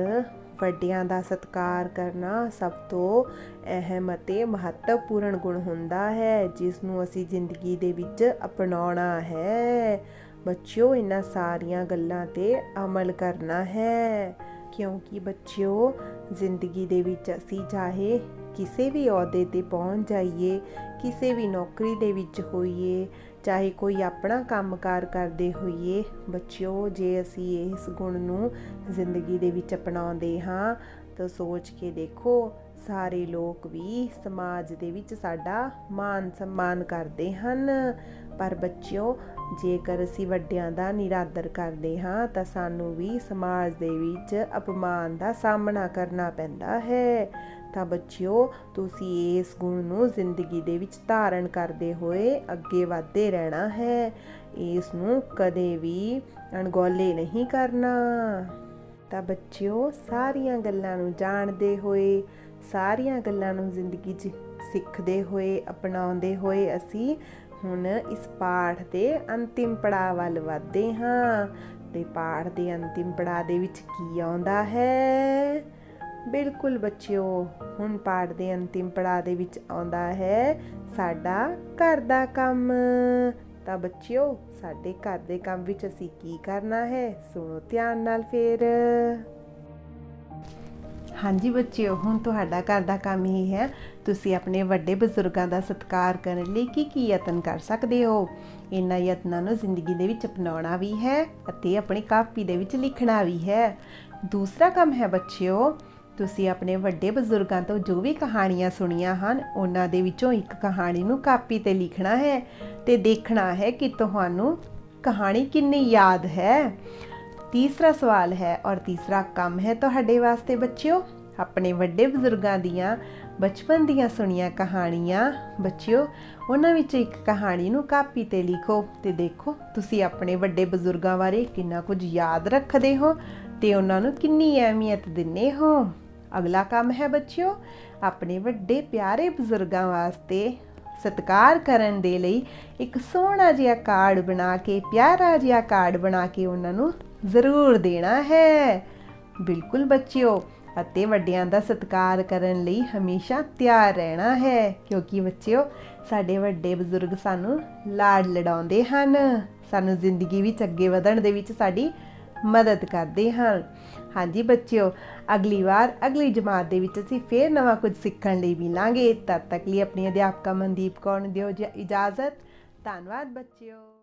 ਵੱਡਿਆਂ ਦਾ ਸਤਿਕਾਰ ਕਰਨਾ ਸਭ ਤੋਂ ਅਹਿਮ ਅਤੇ ਮਹੱਤਵਪੂਰਨ ਗੁਣ ਹੁੰਦਾ ਹੈ, ਜਿਸ ਨੂੰ ਅਸੀਂ ਜ਼ਿੰਦਗੀ ਦੇ ਵਿੱਚ ਅਪਣਾਉਣਾ ਹੈ। ਬੱਚਿਓ ਇਹਨਾਂ ਸਾਰੀਆਂ ਗੱਲਾਂ ਤੇ ਅਮਲ ਕਰਨਾ ਹੈ, ਕਿਉਂਕਿ ਬੱਚਿਓ ਜ਼ਿੰਦਗੀ ਦੇ ਵਿੱਚ ਅਸੀਂ ਚਾਹੇ ਕਿਸੇ ਵੀ ਅਹੁਦੇ ਤੇ ਪਹੁੰਚ ਜਾਈਏ, ਕਿਸੇ ਵੀ ਨੌਕਰੀ ਦੇ ਵਿੱਚ ਹੋਈਏ, ਚਾਹੇ ਕੋਈ ਆਪਣਾ ਕੰਮਕਾਰ ਕਰਦੇ ਹੋਈਏ, ਬੱਚਿਓ ਜੇ ਅਸੀਂ ਇਸ ਗੁਣ ਨੂੰ ਜ਼ਿੰਦਗੀ ਦੇ ਵਿੱਚ ਅਪਣਾਉਂਦੇ ਹਾਂ ਤਾਂ ਸੋਚ ਕੇ ਦੇਖੋ, ਸਾਰੇ ਲੋਕ ਵੀ ਸਮਾਜ ਦੇ ਵਿੱਚ ਸਾਡਾ ਮਾਨ ਸਨਮਾਨ ਕਰਦੇ ਹਨ। ਪਰ ਬੱਚਿਓ ਜੇਕਰ ਅਸੀਂ ਵੱਡਿਆਂ ਦਾ ਨਿਰਾਦਰ ਕਰਦੇ ਹਾਂ ਤਾਂ ਸਾਨੂੰ ਵੀ ਸਮਾਜ ਦੇ ਵਿੱਚ ਅਪਮਾਨ ਦਾ ਸਾਹਮਣਾ ਕਰਨਾ ਪੈਂਦਾ ਹੈ। ਤਾਂ ਬੱਚਿਓ ਤੁਸੀਂ ਇਸ ਗੁਣ ਨੂੰ ਜ਼ਿੰਦਗੀ ਦੇ ਵਿੱਚ ਧਾਰਨ ਕਰਦੇ ਹੋਏ ਅੱਗੇ ਵਧਦੇ ਰਹਿਣਾ ਹੈ, ਇਸ ਨੂੰ ਕਦੇ ਵੀ ਅਣਗੌਲੇ ਨਹੀਂ ਕਰਨਾ। ਤਾਂ ਬੱਚਿਓ ਸਾਰੀਆਂ ਗੱਲਾਂ ਨੂੰ ਜਾਣਦੇ ਹੋਏ, ਸਾਰੀਆਂ ਗੱਲਾਂ ਨੂੰ ਜ਼ਿੰਦਗੀ 'ਚ ਸਿੱਖਦੇ ਹੋਏ, ਅਪਣਾਉਂਦੇ ਹੋਏ ਅਸੀਂ ਹੁਣ ਇਸ ਪਾਠ ਦੇ ਅੰਤਿਮ ਪੜਾਅ ਵੱਲ ਵਧਦੇ ਹਾਂ। ਤੇ ਪਾਠ ਦੇ ਅੰਤਿਮ ਪੜਾਅ ਦੇ ਵਿੱਚ ਕੀ ਆਉਂਦਾ ਹੈ? ਬਿਲਕੁਲ ਬੱਚਿਓ, ਹੁਣ ਪਾਠ ਦੇ ਅੰਤਿਮ ਪੜਾਅ ਦੇ ਵਿੱਚ ਆਉਂਦਾ ਹੈ ਸਾਡਾ ਘਰ ਦਾ ਕੰਮ। ਤਾਂ ਬੱਚਿਓ ਸਾਡੇ ਘਰ ਦੇ ਕੰਮ ਵਿੱਚ ਅਸੀਂ ਕੀ ਕਰਨਾ ਹੈ, ਸੁਣੋ ਧਿਆਨ ਨਾਲ ਫਿਰ। ਹਾਂਜੀ ਬੱਚਿਓ, ਹੁਣ ਤੁਹਾਡਾ ਘਰ ਦਾ ਕੰਮ ਹੀ ਹੈ ਤੁਸੀਂ ਆਪਣੇ ਵੱਡੇ ਬਜ਼ੁਰਗਾਂ ਦਾ ਸਤਿਕਾਰ ਕਰਨ ਲਈ ਕੀ ਯਤਨ ਕਰ ਸਕਦੇ ਹੋ। ਇਹਨਾਂ ਯਤਨਾਂ ਨੂੰ ਜ਼ਿੰਦਗੀ ਦੇ ਵਿੱਚ ਅਪਣਾਉਣਾ ਵੀ ਹੈ ਅਤੇ ਆਪਣੀ ਕਾਪੀ ਦੇ ਵਿੱਚ ਲਿਖਣਾ ਵੀ ਹੈ। ਦੂਸਰਾ ਕੰਮ ਹੈ ਬੱਚਿਓ, ਤੁਸੀਂ ਆਪਣੇ ਵੱਡੇ ਬਜ਼ੁਰਗਾਂ ਤੋਂ ਜੋ ਵੀ ਕਹਾਣੀਆਂ ਸੁਣੀਆਂ ਹਨ ਉਹਨਾਂ ਦੇ ਵਿੱਚੋਂ ਇੱਕ ਕਹਾਣੀ ਨੂੰ ਕਾਪੀ ਤੇ ਲਿਖਣਾ ਹੈ ਤੇ ਦੇਖਣਾ ਹੈ ਕਿ ਤੁਹਾਨੂੰ ਕਹਾਣੀ ਕਿੰਨੀ ਯਾਦ ਹੈ। ਤੀਸਰਾ ਸਵਾਲ ਹੈ ਔਰ ਤੀਸਰਾ ਕੰਮ ਹੈ ਤੁਹਾਡੇ ਵਾਸਤੇ ਬੱਚਿਓ, ਆਪਣੇ ਵੱਡੇ ਬਜ਼ੁਰਗਾਂ ਦੀਆਂ ਬਚਪਨ ਦੀਆਂ ਸੁਣੀਆਂ ਕਹਾਣੀਆਂ, ਬੱਚਿਓ ਉਹਨਾਂ ਵਿੱਚੋਂ ਇੱਕ ਕਹਾਣੀ ਨੂੰ ਕਾਪੀ ਤੇ ਲਿਖੋ ਤੇ ਦੇਖੋ ਤੁਸੀਂ ਆਪਣੇ ਵੱਡੇ ਬਜ਼ੁਰਗਾਂ ਬਾਰੇ ਕਿੰਨਾ ਕੁਝ ਯਾਦ ਰੱਖਦੇ ਹੋ ਤੇ ਉਹਨਾਂ ਨੂੰ ਕਿੰਨੀ ਅਹਿਮੀਅਤ ਦਿੰਦੇ ਹੋ। ਅਗਲਾ ਕੰਮ ਹੈ ਬੱਚਿਓ, ਆਪਣੇ ਵੱਡੇ ਪਿਆਰੇ ਬਜ਼ੁਰਗਾਂ ਵਾਸਤੇ ਸਤਿਕਾਰ ਕਰਨ ਦੇ ਲਈ ਇੱਕ ਸੋਹਣਾ ਜਿਹਾ ਕਾਰਡ ਬਣਾ ਕੇ, ਪਿਆਰਾ ਜਿਹਾ ਕਾਰਡ ਬਣਾ ਕੇ ਉਹਨਾਂ ਨੂੰ ਜ਼ਰੂਰ ਦੇਣਾ ਹੈ। ਬਿਲਕੁਲ ਬੱਚਿਓ, ਅਤੇ ਵੱਡਿਆਂ ਦਾ ਸਤਿਕਾਰ ਕਰਨ ਲਈ ਹਮੇਸ਼ਾ ਤਿਆਰ ਰਹਿਣਾ ਹੈ, ਕਿਉਂਕਿ ਬੱਚਿਓ ਸਾਡੇ ਵੱਡੇ ਬਜ਼ੁਰਗ ਸਾਨੂੰ ਲਾਡ ਲਡਾਉਂਦੇ ਹਨ, ਸਾਨੂੰ ਜ਼ਿੰਦਗੀ ਵਿੱਚ ਅੱਗੇ ਵਧਣ ਦੇ ਵਿੱਚ ਸਾਡੀ ਮਦਦ ਕਰਦੇ ਹਨ। ਹਾਂਜੀ ਬੱਚਿਓ, ਅਗਲੀ ਵਾਰ ਅਗਲੀ ਜਮਾਤ ਦੇ ਵਿੱਚ ਅਸੀਂ ਫੇਰ ਨਵਾਂ ਕੁਝ ਸਿੱਖਣ ਲਈ ਮਿਲਾਂਗੇ। ਤਦ ਤੱਕ ਲਈ ਆਪਣੀ ਅਧਿਆਪਕਾ ਮਨਦੀਪ ਕੌਰ ਨੂੰ ਦਿਓ ਇਜਾਜ਼ਤ। ਧੰਨਵਾਦ ਬੱਚਿਓ।